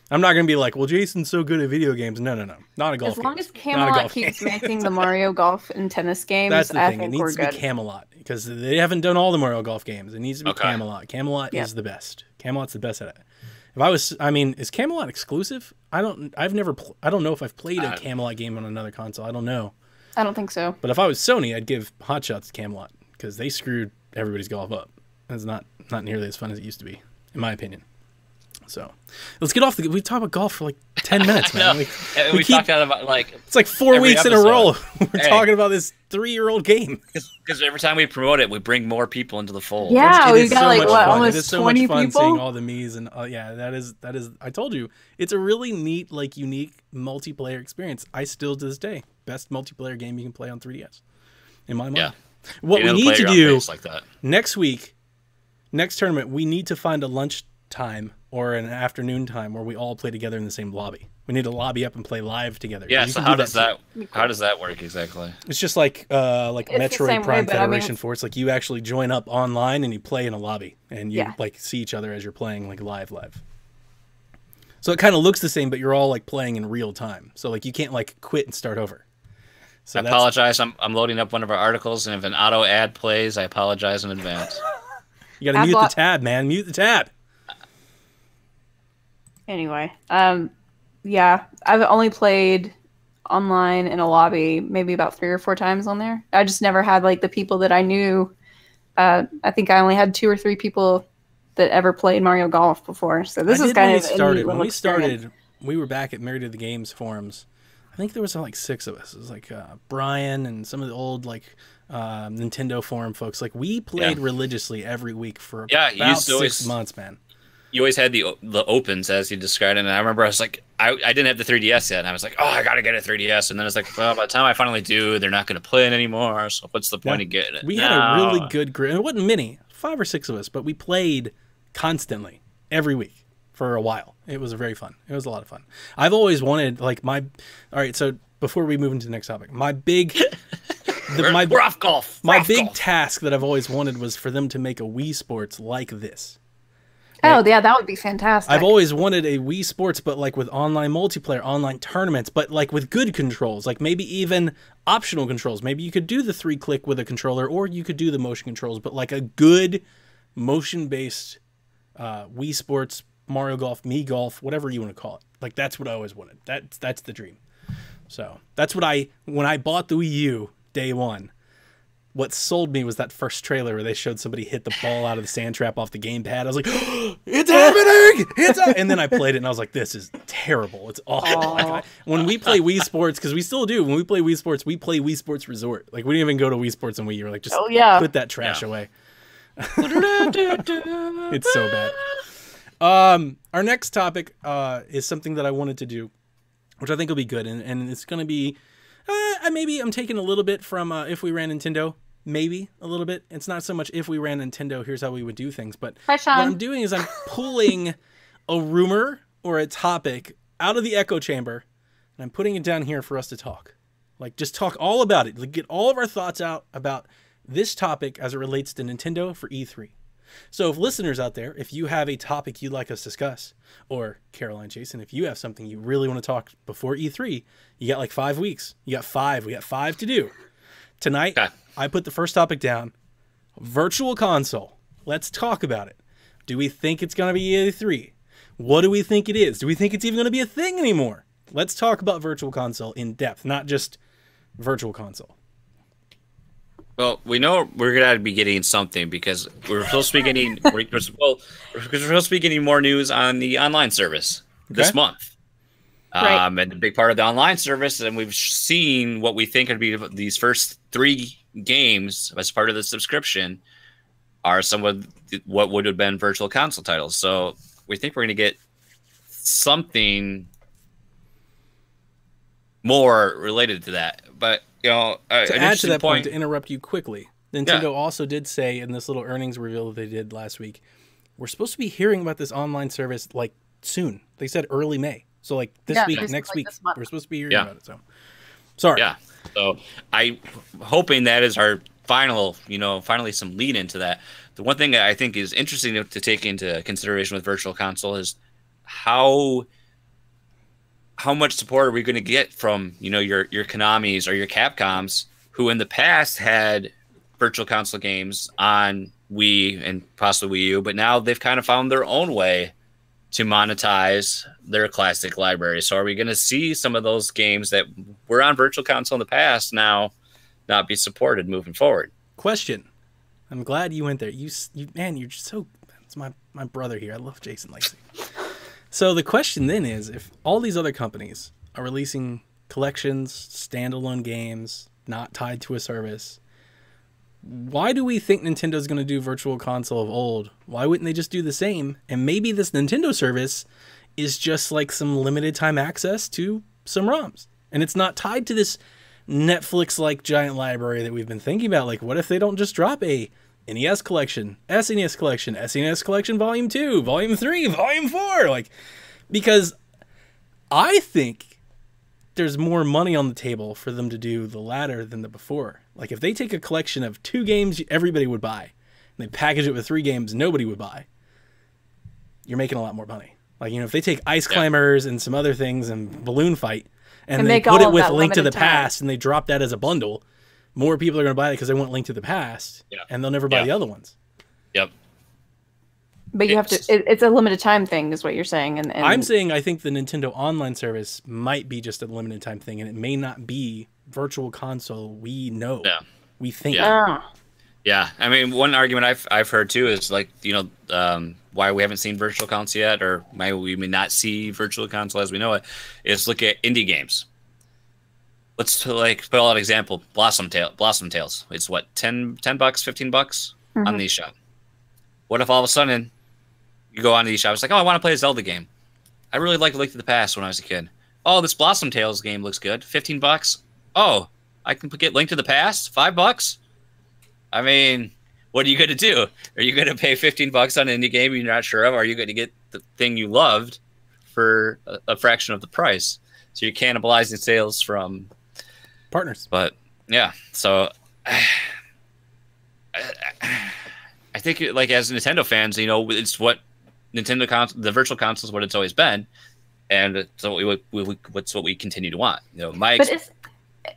I'm not gonna be like, well, Jason's so good at video games. No, not a golf. As long games. as Camelot keeps making the Mario Golf and tennis games, that's the I thing. think It needs to be Camelot because they haven't done all the Mario Golf games. It needs to be Camelot. Camelot is the best. Camelot's the best at it. Is Camelot exclusive? I don't know if I've played a Camelot game on another console. I don't know. I don't think so. But if I was Sony, I'd give Hot Shots to Camelot because they screwed everybody's golf up. It's not nearly as fun as it used to be, in my opinion. So let's get off we talk about golf for like 10 minutes, man. We talked about like it's like 4 weeks in a row. We're talking about this 3-year-old game. Because every time we promote it, we bring more people into the fold. Yeah, we got like what, almost it is so 20 much fun people. seeing all the me's and yeah, that is. I told you, it's a really neat, like unique multiplayer experience. I still to this day best multiplayer game you can play on 3DS in my mind. Yeah. What we need to do like that. Next week, next tournament, we need to find a lunch time or an afternoon time where we all play together in the same lobby. We need to lobby up and play live together. Yeah, so how does that work exactly? It's just like Metroid Prime Federation Force. Like you actually join up online and you play in a lobby and you like see each other as you're playing like live. So it kind of looks the same, but you're all like playing in real time. So like you can't like quit and start over. So I apologize. I'm loading up one of our articles, and if an auto ad plays, I apologize in advance. You got to mute the tab, man. Mute the tab. Anyway, yeah, I've only played online in a lobby maybe about 3 or 4 times on there. I just never had like the people that I knew. I think I only had 2 or 3 people that ever played Mario Golf before. So this is kind of when we started. We were back at Married to the Games forums. I think there was like 6 of us. It was like Brian and some of the old like Nintendo forum folks. Like we played religiously every week for about 6 months, man. You always had the opens, as you described it, and I remember I was like, I didn't have the 3DS yet, and I was like, oh, I gotta get a 3DS, and then it's like, well, by the time I finally do, they're not gonna play it anymore, so what's the point of getting it? We had a really good group. It wasn't many, 5 or 6 of us, but we played constantly every week for a while. It was very fun. It was a lot of fun. I've always wanted like all right, so before we move into the next topic, my big we're off golf. My big task that I've always wanted was for them to make a Wii Sports like this. Oh, yeah, that would be fantastic. I've always wanted a Wii Sports, but like with online multiplayer, online tournaments, but like with good controls, like maybe even optional controls. Maybe you could do the 3-click with a controller, or you could do the motion controls, but like a good motion-based Wii Sports, Mario Golf, Me Golf, whatever you want to call it. Like that's what I always wanted. That's the dream. So that's what when I bought the Wii U day one, what sold me was that first trailer where they showed somebody hit the ball out of the sand trap off the gamepad. I was like, oh, it's happening! And then I played it and I was like, this is terrible. It's awful. Like, when we play Wii Sports, because we still do, when we play Wii Sports, we play Wii Sports Resort. Like we didn't even go to Wii Sports and Wii U. We're like, just put that trash away. It's so bad. Our next topic is something that I wanted to do, which I think will be good. And it's going to be, maybe I'm taking a little bit from If We Ran Nintendo. Maybe a little bit. It's not so much if we ran Nintendo, here's how we would do things. But what I'm doing is I'm pulling a rumor or a topic out of the echo chamber, and I'm putting it down here for us to talk. Like, just talk all about it. Like, get all of our thoughts out about this topic as it relates to Nintendo for E3. So if listeners out there, if you have a topic you'd like us to discuss, or Caroline, Jason, if you have something you really want to talk before E3, you got like 5 weeks. You got 5. We got 5 to do. Tonight, I put the first topic down. Virtual console. Let's talk about it. Do we think it's going to be E3? What do we think it is? Do we think it's even going to be a thing anymore? Let's talk about Virtual Console in depth, not just Virtual Console. Well, we know we're going to be getting something because we're supposed to be getting we're supposed to be getting more news on the online service this month. Right. And the big part of the online service, and we've seen what we think would be these first 3 games as part of the subscription are some of what would have been Virtual Console titles. So we think we're going to get something more related to that. But, you know, to add to that point, to interrupt you quickly, Nintendo also did say in this little earnings reveal that they did last week, we're supposed to be hearing about this online service like soon. They said early May. So like this week, next week, we're supposed to be hearing about it. So sorry. Yeah. So I'm hoping that is our finally some lead into that. The one thing that I think is interesting to take into consideration with Virtual Console is how much support are we going to get from, your Konamis or your Capcoms, who in the past had Virtual Console games on Wii and possibly Wii U, but now they've kind of found their own way to monetize their classic library. So are we going to see some of those games that were on Virtual Console in the past now not be supported moving forward? Question. I'm glad you went there. You man, you're just so... It's my brother here. I love Jason Lacey. So the question then is, if all these other companies are releasing collections, standalone games, not tied to a service, why do we think Nintendo's going to do Virtual Console of old? Why wouldn't they just do the same? And maybe this Nintendo service is just like some limited time access to some ROMs. And it's not tied to this Netflix-like giant library that we've been thinking about. Like, what if they don't just drop a NES collection, SNES collection, SNES collection Volume 2, Volume 3, Volume 4? Like, because I think there's more money on the table for them to do the latter than the before. Like, if they take a collection of 2 games everybody would buy, and they package it with 3 games nobody would buy, you're making a lot more money. Like, if they take Ice Climbers and some other things and Balloon Fight, and they put it with Link to the Past, and they drop that as a bundle, more people are going to buy it because they want Link to the Past, and they'll never buy the other ones. Yep. But you have to. It's a limited time thing, is what you're saying. And I'm saying I think the Nintendo Online service might be just a limited time thing, and it may not be Virtual Console. We know. Yeah. We think. Yeah. Yeah. I mean, one argument I've heard too is like, why we haven't seen Virtual Console yet, or why we may not see Virtual Console as we know it, is look at indie games. Let's put out an example. Blossom Tales. It's what, $10, $15 on the eShop. What if all of a sudden you go on the eShop, it's like, oh, I want to play a Zelda game. I really liked Link to the Past when I was a kid. Oh, this Blossom Tales game looks good. $15. Oh, I can get Link to the Past. $5. I mean, what are you going to do? Are you going to pay $15 on an indie game you're not sure of? Or are you going to get the thing you loved for a fraction of the price? So you're cannibalizing sales from partners. But yeah, so I think like as Nintendo fans, it's what the Virtual Console is what it's always been, and so what's what we continue to want. But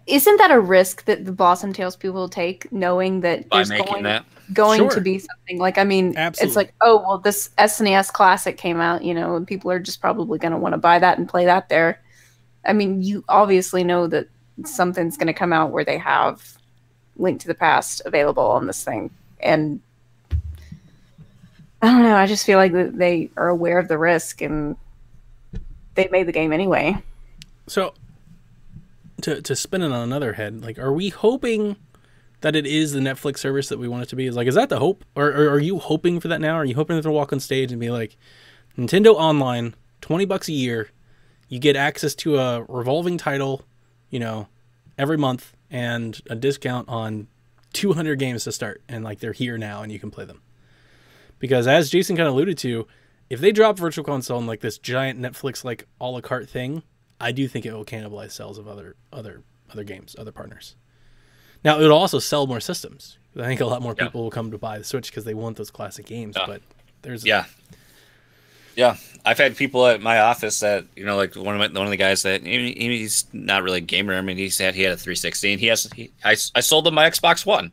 isn't that a risk that the Blossom Tales people take, knowing that there's going to be something like, I mean, absolutely. It's like, oh well, this SNES Classic came out, and people are just probably going to want to buy that and play that there. I mean, you obviously know that something's going to come out where they have Link to the Past available on this thing, and I don't know. I just feel like they are aware of the risk, and they made the game anyway. So, to spin it on another head, like, are we hoping that it is the Netflix service that we want it to be? Is that the hope, or are you hoping for that now? Are you hoping that they'll walk on stage and be like, Nintendo Online, $20 a year, you get access to a revolving title, every month, and a discount on 200 games to start, and like they're here now and you can play them? Because as Jason kind of alluded to, if they drop Virtual Console and like this giant Netflix like a la carte thing, I do think it will cannibalize sales of other games, other partners. Now it will also sell more systems. I think a lot more people will come to buy the Switch because they want those classic games. But there's yeah, I've had people at my office that like one of the guys that he's not really a gamer. I mean, he said he had a 360, and I sold him my Xbox One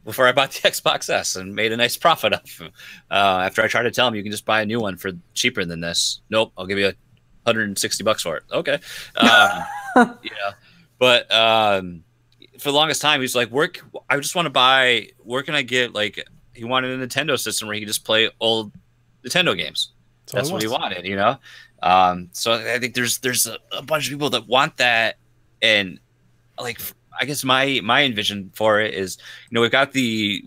before I bought the Xbox S and made a nice profit off him. After I tried to tell him you can just buy a new one for cheaper than this. Nope, I'll give you $160 for it. Okay, but for the longest time he's like, I just want to buy. Where can I get like? He wanted a Nintendo system where he could just play old Nintendo games. That's what he wanted, So I think there's a bunch of people that want that, and like I guess my envision for it is, we've got the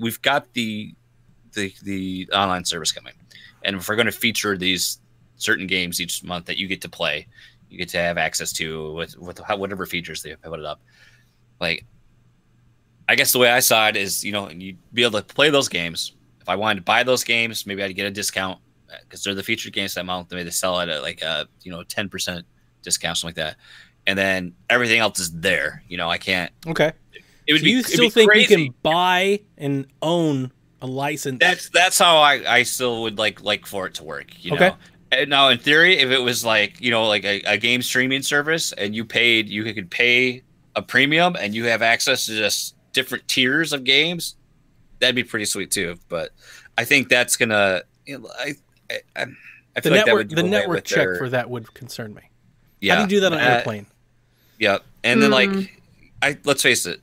online service coming, and if we're going to feature these certain games each month that you get to play, you get to have access to with whatever features they put it up, like I guess the way I saw it is, you'd be able to play those games. If I wanted to buy those games, maybe I'd get a discount because they're the featured games that month. Maybe they sell it at like a 10% discount, something like that. And then everything else is there. I can't. Okay. It would so be. You still think crazy. You can buy and own a license? That's how I still would like for it to work. Okay. Now, in theory, if it was like like a game streaming service, and you could pay a premium, and you have access to just different tiers of games, that'd be pretty sweet too. But I think that's gonna. I feel like that would the network check for that would concern me. Yeah. How do you do that on an airplane? Yeah, and then let's face it,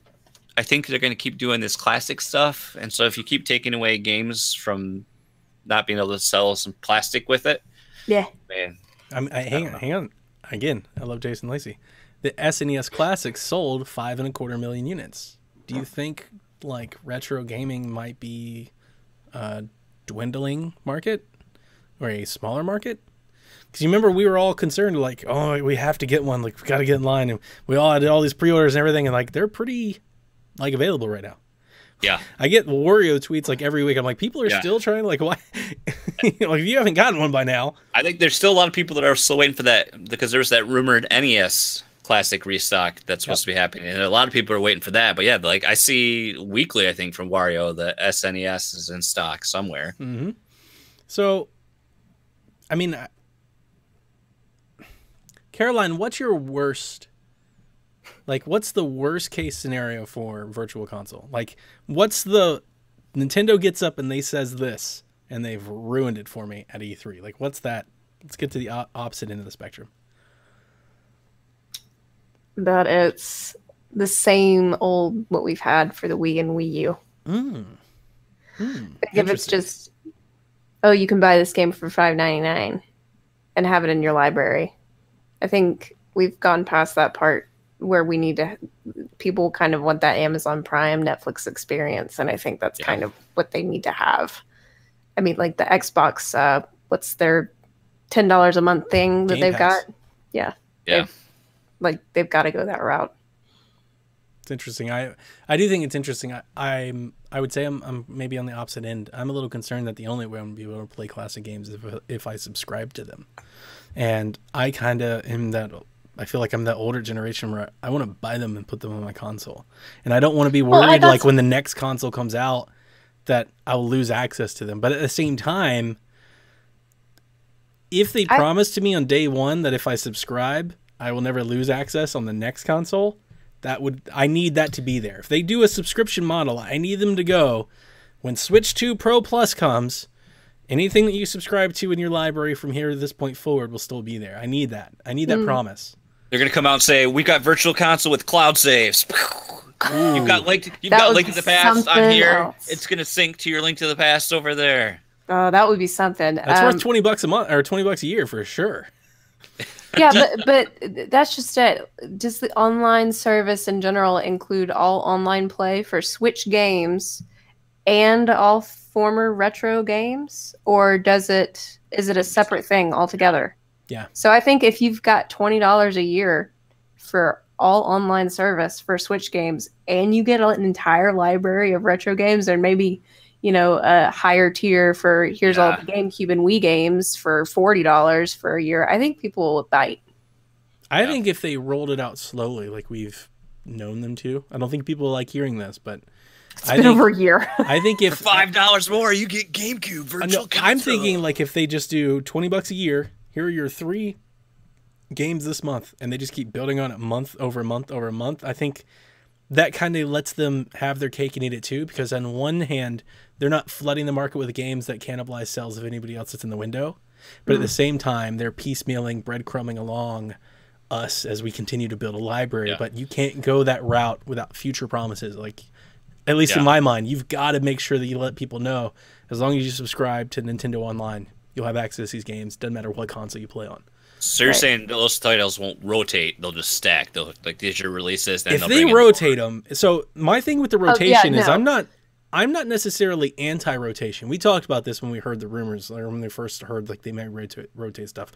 I think they're going to keep doing this classic stuff, and so if you keep taking away games from not being able to sell some plastic with it, yeah, man. Hang on. Again, I love Jason Lacey. The SNES Classics sold 5.25 million units. Do you think like retro gaming might be a dwindling market or a smaller market? Because you remember we were all concerned, like, oh, we have to get one, like we got to get in line, and we all had all these pre-orders and everything, and like they're pretty like available right now. Yeah, I get Wario tweets like every week. I'm like, people are still trying, like, why? Like, if you haven't gotten one by now, I think there's still a lot of people that are still waiting for that because there's that rumored NES Classic restock that's supposed to be happening, and a lot of people are waiting for that. But yeah, like I see weekly, I think from Wario, the SNES is in stock somewhere. Mm-hmm. So, I mean, Caroline, what's your worst? Like, what's the worst case scenario for Virtual Console? Like, what's the Nintendo gets up and they says this, and they've ruined it for me at E3. Like, what's that? Let's get to the opposite end of the spectrum. That it's the same old what we've had for the Wii and Wii U. If it's just, oh, you can buy this game for $5.99 and have it in your library. I think we've gone past that part where we need to, people kind of want that Amazon Prime Netflix experience, and I think that's kind of what they need to have. I mean, like the Xbox, what's their $10 a month thing that they've got? Yeah. They've got to go that route. It's interesting. I do think it's interesting. I would say I'm maybe on the opposite end. I'm a little concerned that the only way I'm going to be able to play classic games is if I subscribe to them. And I kind of am that. I feel like I'm that older generation where I want to buy them and put them on my console. And I don't want to be worried like when the next console comes out that I'll lose access to them. But at the same time, if they promise to me on day one that if I subscribe, I will never lose access on the next console, I need that to be there. If they do a subscription model, I need them to go, when Switch 2 Pro Plus comes, anything that you subscribe to in your library from here to this point forward will still be there. I need that. I need that promise. They're going to come out and say, we got Virtual Console with cloud saves. You've got Link to the Past on here. Else. It's going to sync to your Link to the Past over there. Oh, that would be something. That's worth $20 a month or $20 a year for sure. Yeah, but that's just it. Does the online service in general include all online play for Switch games and all former retro games, or is it a separate thing altogether? Yeah. So I think if you've got $20 a year for all online service for Switch games, and you get an entire library of retro games, or maybe a higher tier for here's all the GameCube and Wii games for $40 for a year, I think people will bite. I think if they rolled it out slowly, like we've known them to, I don't think people like hearing this, but it's been over a year. I think if $5 more, you get GameCube Virtual Console. I'm thinking like if they just do $20 a year, here are your 3 games this month, and they just keep building on it month over month over month. I think that kind of lets them have their cake and eat it too, because on one hand, they're not flooding the market with games that cannibalize sales of anybody else that's in the window. But at the same time, they're piecemealing, breadcrumbing along us as we continue to build a library. But you can't go that route without future promises. Like, at least in my mind, you've got to make sure that you let people know, as long as you subscribe to Nintendo Online, you'll have access to these games. Doesn't matter what console you play on. So you're saying those titles won't rotate; they'll just stack. They'll like these are releases. Then if they rotate them, so my thing with the rotation is I'm not necessarily anti-rotation. We talked about this when we heard the rumors, or when we first heard like they might rotate stuff.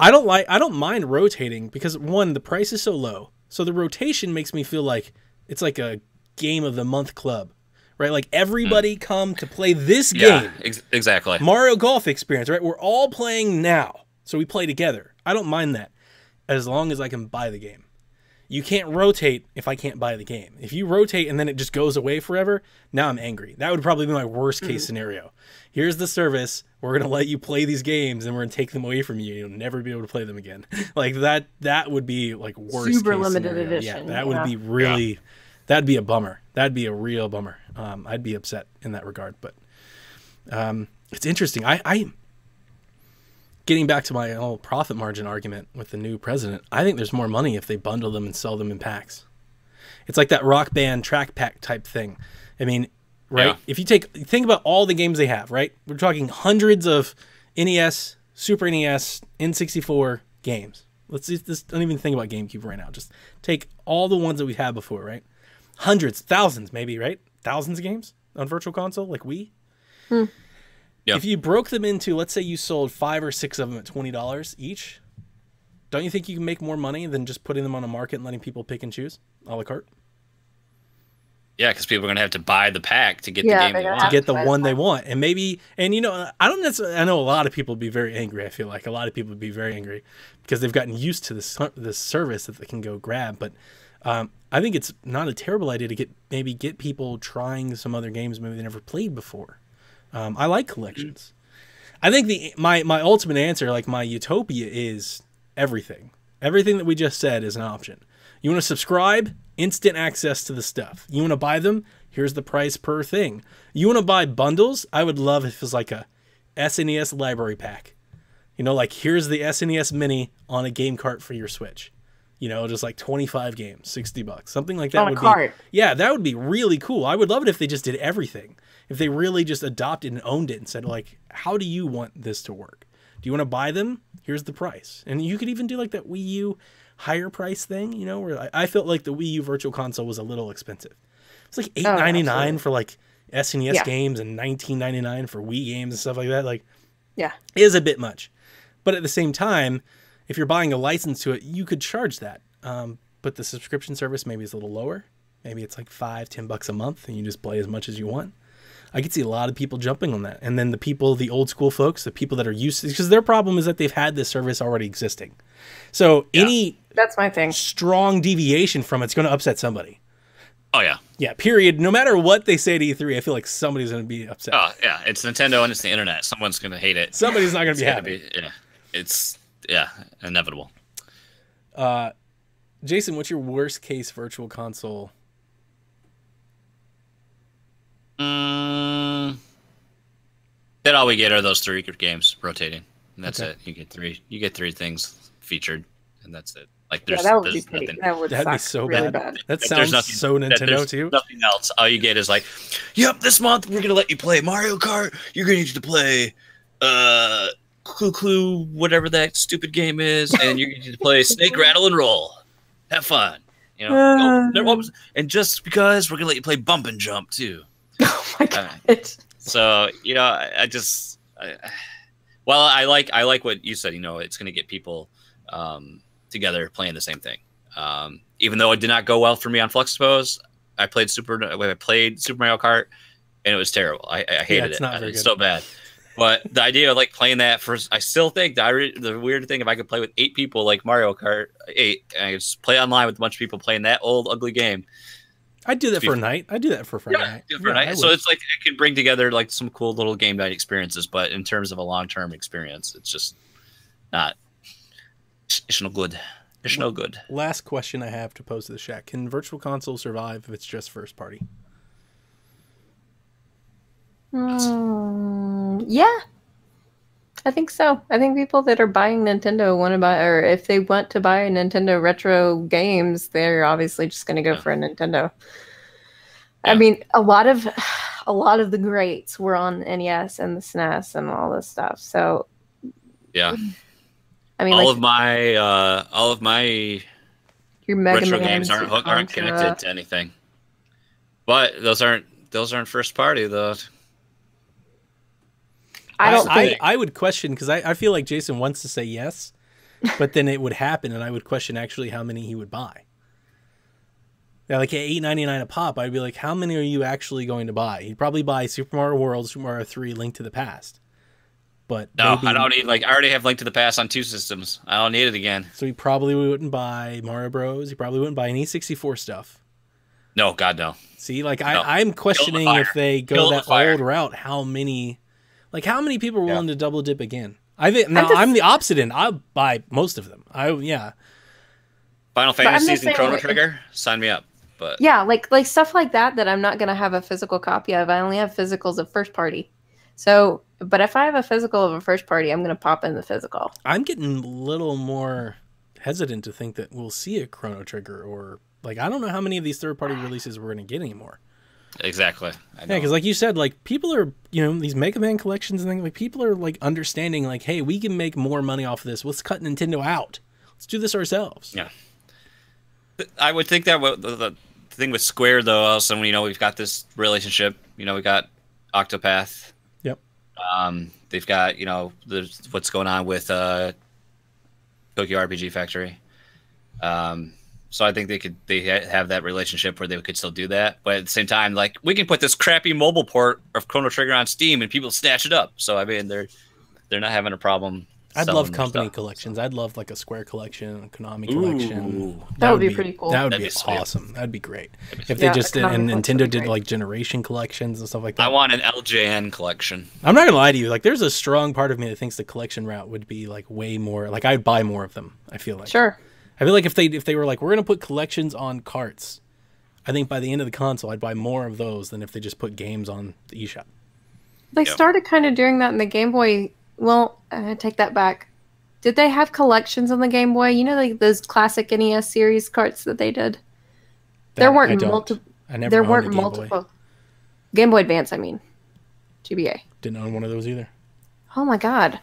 I don't mind rotating because one, the price is so low, so the rotation makes me feel like it's like a game of the month club, right? Like everybody come to play this game. Exactly. Mario Golf experience, right? We're all playing now, so we play together. I don't mind that as long as I can buy the game. You can't rotate if I can't buy the game. If you rotate and then it just goes away forever, now I'm angry. That would probably be my worst case scenario. Here's the service. We're going to let you play these games and we're going to take them away from you. You'll never be able to play them again. Like that would be like worst Super case limited scenario. edition. Yeah, that would be really, that'd be a bummer. That'd be a real bummer. I'd be upset in that regard, but it's interesting. I getting back to my whole profit margin argument with the new president, I think there's more money if they bundle them and sell them in packs. It's like that Rock Band track pack type thing. I mean, right? Yeah. If you think about all the games they have, right? We're talking hundreds of NES, Super NES, N64 games. Let's just don't even think about GameCube right now. Just take all the ones that we've had before, right? Hundreds, thousands maybe, right? Thousands of games on Virtual Console, like Wii. Yep. If you broke them into, let's say you sold 5 or 6 of them at $20 each, don't you think you can make more money than just putting them on a market and letting people pick and choose a la carte? Yeah, because people are going to have to buy the pack to get the game they want. To get the one they want. And maybe, and you know, I know a lot of people would be very angry. I feel like a lot of people would be very angry because they've gotten used to this service that they can go grab. But I think it's not a terrible idea to get people trying some other games maybe they never played before. I like collections. I think my ultimate answer, like my utopia, is everything. Everything that we just said is an option. You want to subscribe? Instant access to the stuff. You want to buy them? Here's the price per thing. You want to buy bundles? I would love if it was like a SNES library pack. You know, like here's the SNES Mini on a game cart for your Switch. You know, just like 25 games, $60, something like that. On a cart. Yeah, that would be really cool. I would love it if they just did everything. If they really just adopted and owned it and said, like, how do you want this to work? Do you want to buy them? Here's the price. And you could even do like that Wii U higher price thing, you know, where I felt like the Wii U Virtual Console was a little expensive. It's like $8.99 for like SNES games and $19.99 for Wii games and stuff like that. Like, it is a bit much. But at the same time, if you're buying a license to it, you could charge that. But the subscription service maybe is a little lower. Maybe it's like $5-10 a month and you just play as much as you want. I could see a lot of people jumping on that. And then the old school folks, the people that are used to, because their problem is that they've had this service already existing. So that's my thing. Strong deviation from it's going to upset somebody. Oh, yeah. Yeah, period. No matter what they say to E3, I feel like somebody's going to be upset. Oh, yeah. It's Nintendo and it's the internet. Someone's going to hate it. Somebody's not going to be happy. It's inevitable. Jason, what's your worst case Virtual Console? Then all we get are those 3 games rotating. And that's it. You get three things featured, and that's it. Like there's that would be nothing. That'd be so really bad. That sounds so Nintendo too. Nothing else. All you get is like, yep, this month we're gonna let you play Mario Kart. You're gonna need to play Clue, whatever that stupid game is, and you're gonna need to play Snake Rattle and Roll. Have fun. You know, and just because we're gonna let you play Bump and Jump too. Oh my god! So you know, I like what you said. You know, it's gonna get people together playing the same thing. Even though it did not go well for me on Fluxpose, I played Super Mario Kart, and it was terrible. I hated it. It's so bad. But the idea of like playing that first, I still think the weird thing, if I could play with 8 people like Mario Kart 8, and I could just play online with a bunch of people playing that old ugly game. I'd do that for a night. I'd do that for a Friday night. For a night. So it's like it can bring together like some cool little game night experiences, but in terms of a long-term experience, it's just not. It's no good. It's no good. Last question I have to pose to the Shack: can Virtual Console survive if it's just first party? Yeah, I think so. I think people that are buying Nintendo want to buy, or if they want to buy Nintendo retro games, they're obviously just going to go for a Nintendo. Yeah. I mean, a lot of the greats were on the NES and the SNES and all this stuff. So yeah, I mean, all of my your Mega retro Mans, games aren't connected to anything. But those aren't first party though. I would question, because I feel like Jason wants to say yes, but then it would happen, and I would question actually how many he would buy. Yeah, like at $8.99 a pop, I'd be like, how many are you actually going to buy? You'd probably buy Super Mario World, Super Mario 3, Link to the Past. But No, maybe, I don't need, like, I already have Link to the Past on 2 systems. I don't need it again. so you probably wouldn't buy Mario Bros. You probably wouldn't buy any 64 stuff. No, God, no. See, like No. I'm questioning fire. if they go Kill the that fire. old route, how many people are willing to double dip again? I think I'm just- I'm the opposite end. I'll buy most of them. Final I'm Fantasy just and Chrono saying- Trigger, sign me up. But Yeah, like stuff like that I'm not gonna have a physical copy of. I only have physicals of first party. So, but if I have a physical of a first party, I'm gonna pop in the physical. I'm getting a little more hesitant to think that we'll see a Chrono Trigger, or like I don't know how many of these third-party releases we're going to get anymore. exactly. I know. Yeah, because like you said, like people are, these Mega Man collections and things, like people are like understanding, like, hey, we can make more money off of this. Let's cut Nintendo out. Let's do this ourselves. Yeah. I would think that the thing with Square, though, also, we've got this relationship. We got Octopath. Yep. They've got, there's what's going on with Tokyo RPG Factory. So I think they have that relationship where they could still do that. But at the same time, like, we can put this crappy mobile port of Chrono Trigger on Steam and people snatch it up. So, I mean, they're not having a problem. I'd selling love their company stuff. collections. I'd love like a Square collection, a Konami collection. Ooh. That would be pretty cool. That would That'd be be sweet. awesome. That'd be great. If Yeah, they just a did, Konami and collection Nintendo would be did great. like generation collections and stuff like that. I want an LJN collection. I'm not gonna lie to you. Like, there's a strong part of me that thinks the collection route would be like way more. Like, I'd buy more of them. I feel like. Sure. I feel like if they were like, we're gonna put collections on carts, I think by the end of the console, I'd buy more of those than if they just put games on the eShop. They Yep. started kind of doing that in the Game Boy. Well, I take that back. Did they have collections on the Game Boy? Like those classic NES series carts that they did. There That weren't I don't. multiple. I never There owned a weren't Game Boy. multiple. Game Boy Advance, I mean, GBA. Didn't own one of those either. Oh my god.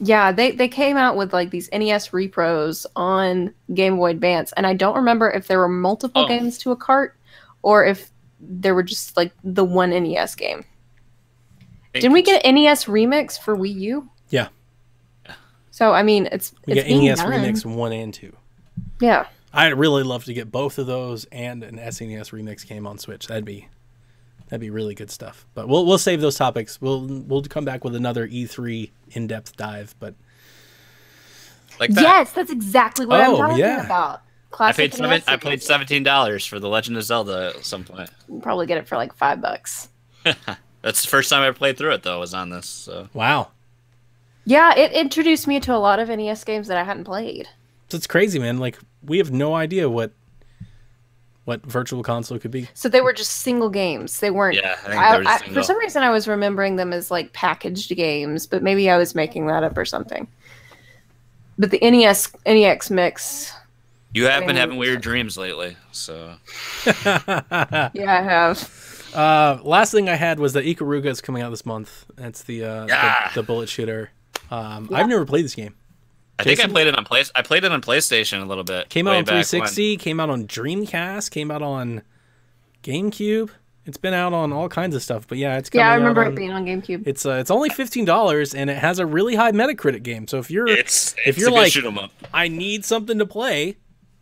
Yeah, they came out with like these NES repros on Game Boy Advance, and I don't remember if there were multiple games to a cart or if there were just like the one NES game. Didn't we get an NES remix for Wii U? Yeah. So I mean, it's We got being NES done. Remix 1 and 2. Yeah. I'd really love to get both of those, and an SNES Remix came on Switch. That'd be really good stuff. But we'll save those topics. We'll come back with another E3 in-depth dive. But Like that. Yes, that's exactly what I'm Oh, talking yeah. about. I paid Classic NES I paid $17 for The Legend of Zelda at some point. You can probably get it for like $5. That's the first time I ever played through it, though, was on this. So wow, Yeah, it introduced me to a lot of NES games that I hadn't played. so it's crazy, man. Like, we have no idea what Virtual Console could be. So they were just single games. They weren't. Yeah, I think they were just for single. some reason, I was remembering them as like packaged games, but maybe I was making that up or something. But the NEX mix. you have been having weird dreams lately, so Yeah, I have. Last thing I had was that Ikaruga is coming out this month. That's the bullet shooter. I've never played this game. I think I Jason? played it on I played it on PlayStation a little bit. Came out way on back when. 360, came out on Dreamcast, came out on GameCube. It's been out on all kinds of stuff, but yeah, it's coming Yeah, I out remember on, it being on GameCube. It's only $15, and it has a really high Metacritic game. So if you're It's if you're a good like, shoot 'em up. I need something to play,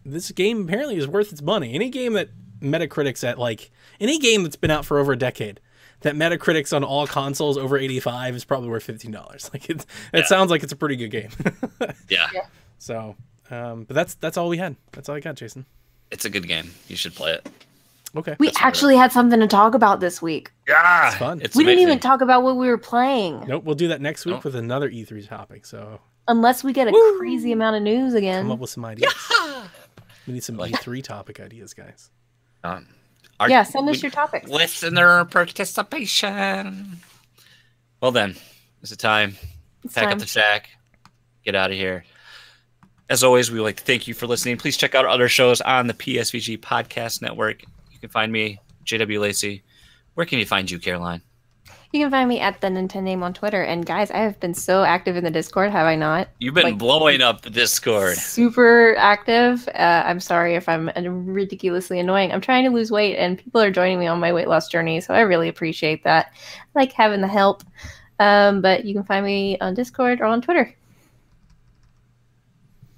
this game apparently is worth its money. Any game that Metacritic's at, like any game that's been out for over a decade, that Metacritic's on all consoles over 85 is probably worth $15. Like it sounds like it's a pretty good game. Yeah. So, but that's all we had. That's all I got, Jason. It's a good game. You should play it. Okay. We actually had something to talk about this week. Yeah, It's fun. It's We didn't amazing. even talk about what we were playing. Nope, we'll do that next week Oh. with another E3 topic. So Unless we get a crazy amount of news come again. up with some ideas. We need some E3 topic ideas, guys. Yeah, send us your topics. Listener participation. Well then, it's the time. It's Pack time. up the shack. Get out of here. As always, we would like to thank you for listening. Please check out our other shows on the PSVG Podcast Network. You can find me, JW Lacey. Where can you find you, Caroline? You can find me at the Nintendo name on Twitter. And guys, I have been so active in the Discord, have I not? You've been Like, blowing up the Discord. Super active. I'm sorry if I'm ridiculously annoying. I'm trying to lose weight, and people are joining me on my weight loss journey, so I really appreciate that. I like having the help. But you can find me on Discord or on Twitter.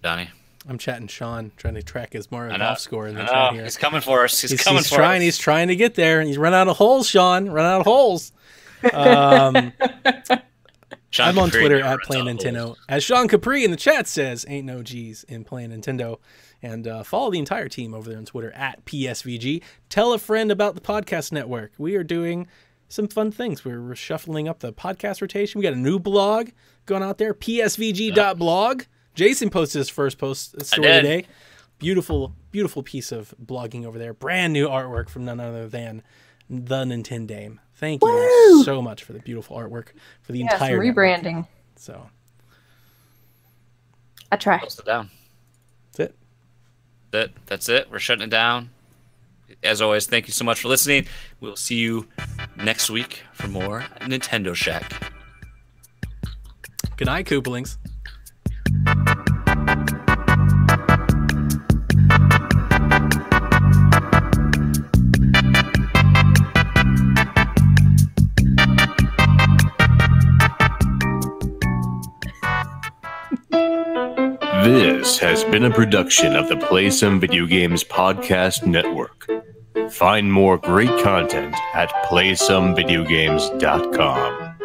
Donnie. I'm chatting Sean, trying to track his Mario Golf score in the chat here. He's coming for us. He's trying to get there, and he's run out of holes, Sean. Run out of holes. I'm on Twitter at Play Nintendo. As Sean Capri in the chat says, ain't no G's in Play Nintendo. And follow the entire team over there on Twitter at PSVG. Tell a friend about the podcast network. We are doing some fun things. We're shuffling up the podcast rotation. We got a new blog going out there, psvg.blog. Jason posted his first story today. Beautiful, beautiful piece of blogging over there. Brand new artwork from none other than the Nintendame. Thank you so much for the beautiful artwork for the entire rebranding. Network. So I try. Close it down. That's it. That's it. We're shutting it down. As always, thank you so much for listening. We'll see you next week for more Nintendo Shack. Good night, Koopalings. This has been a production of the Play Some Video Games Podcast Network. Find more great content at playsomevideogames.com.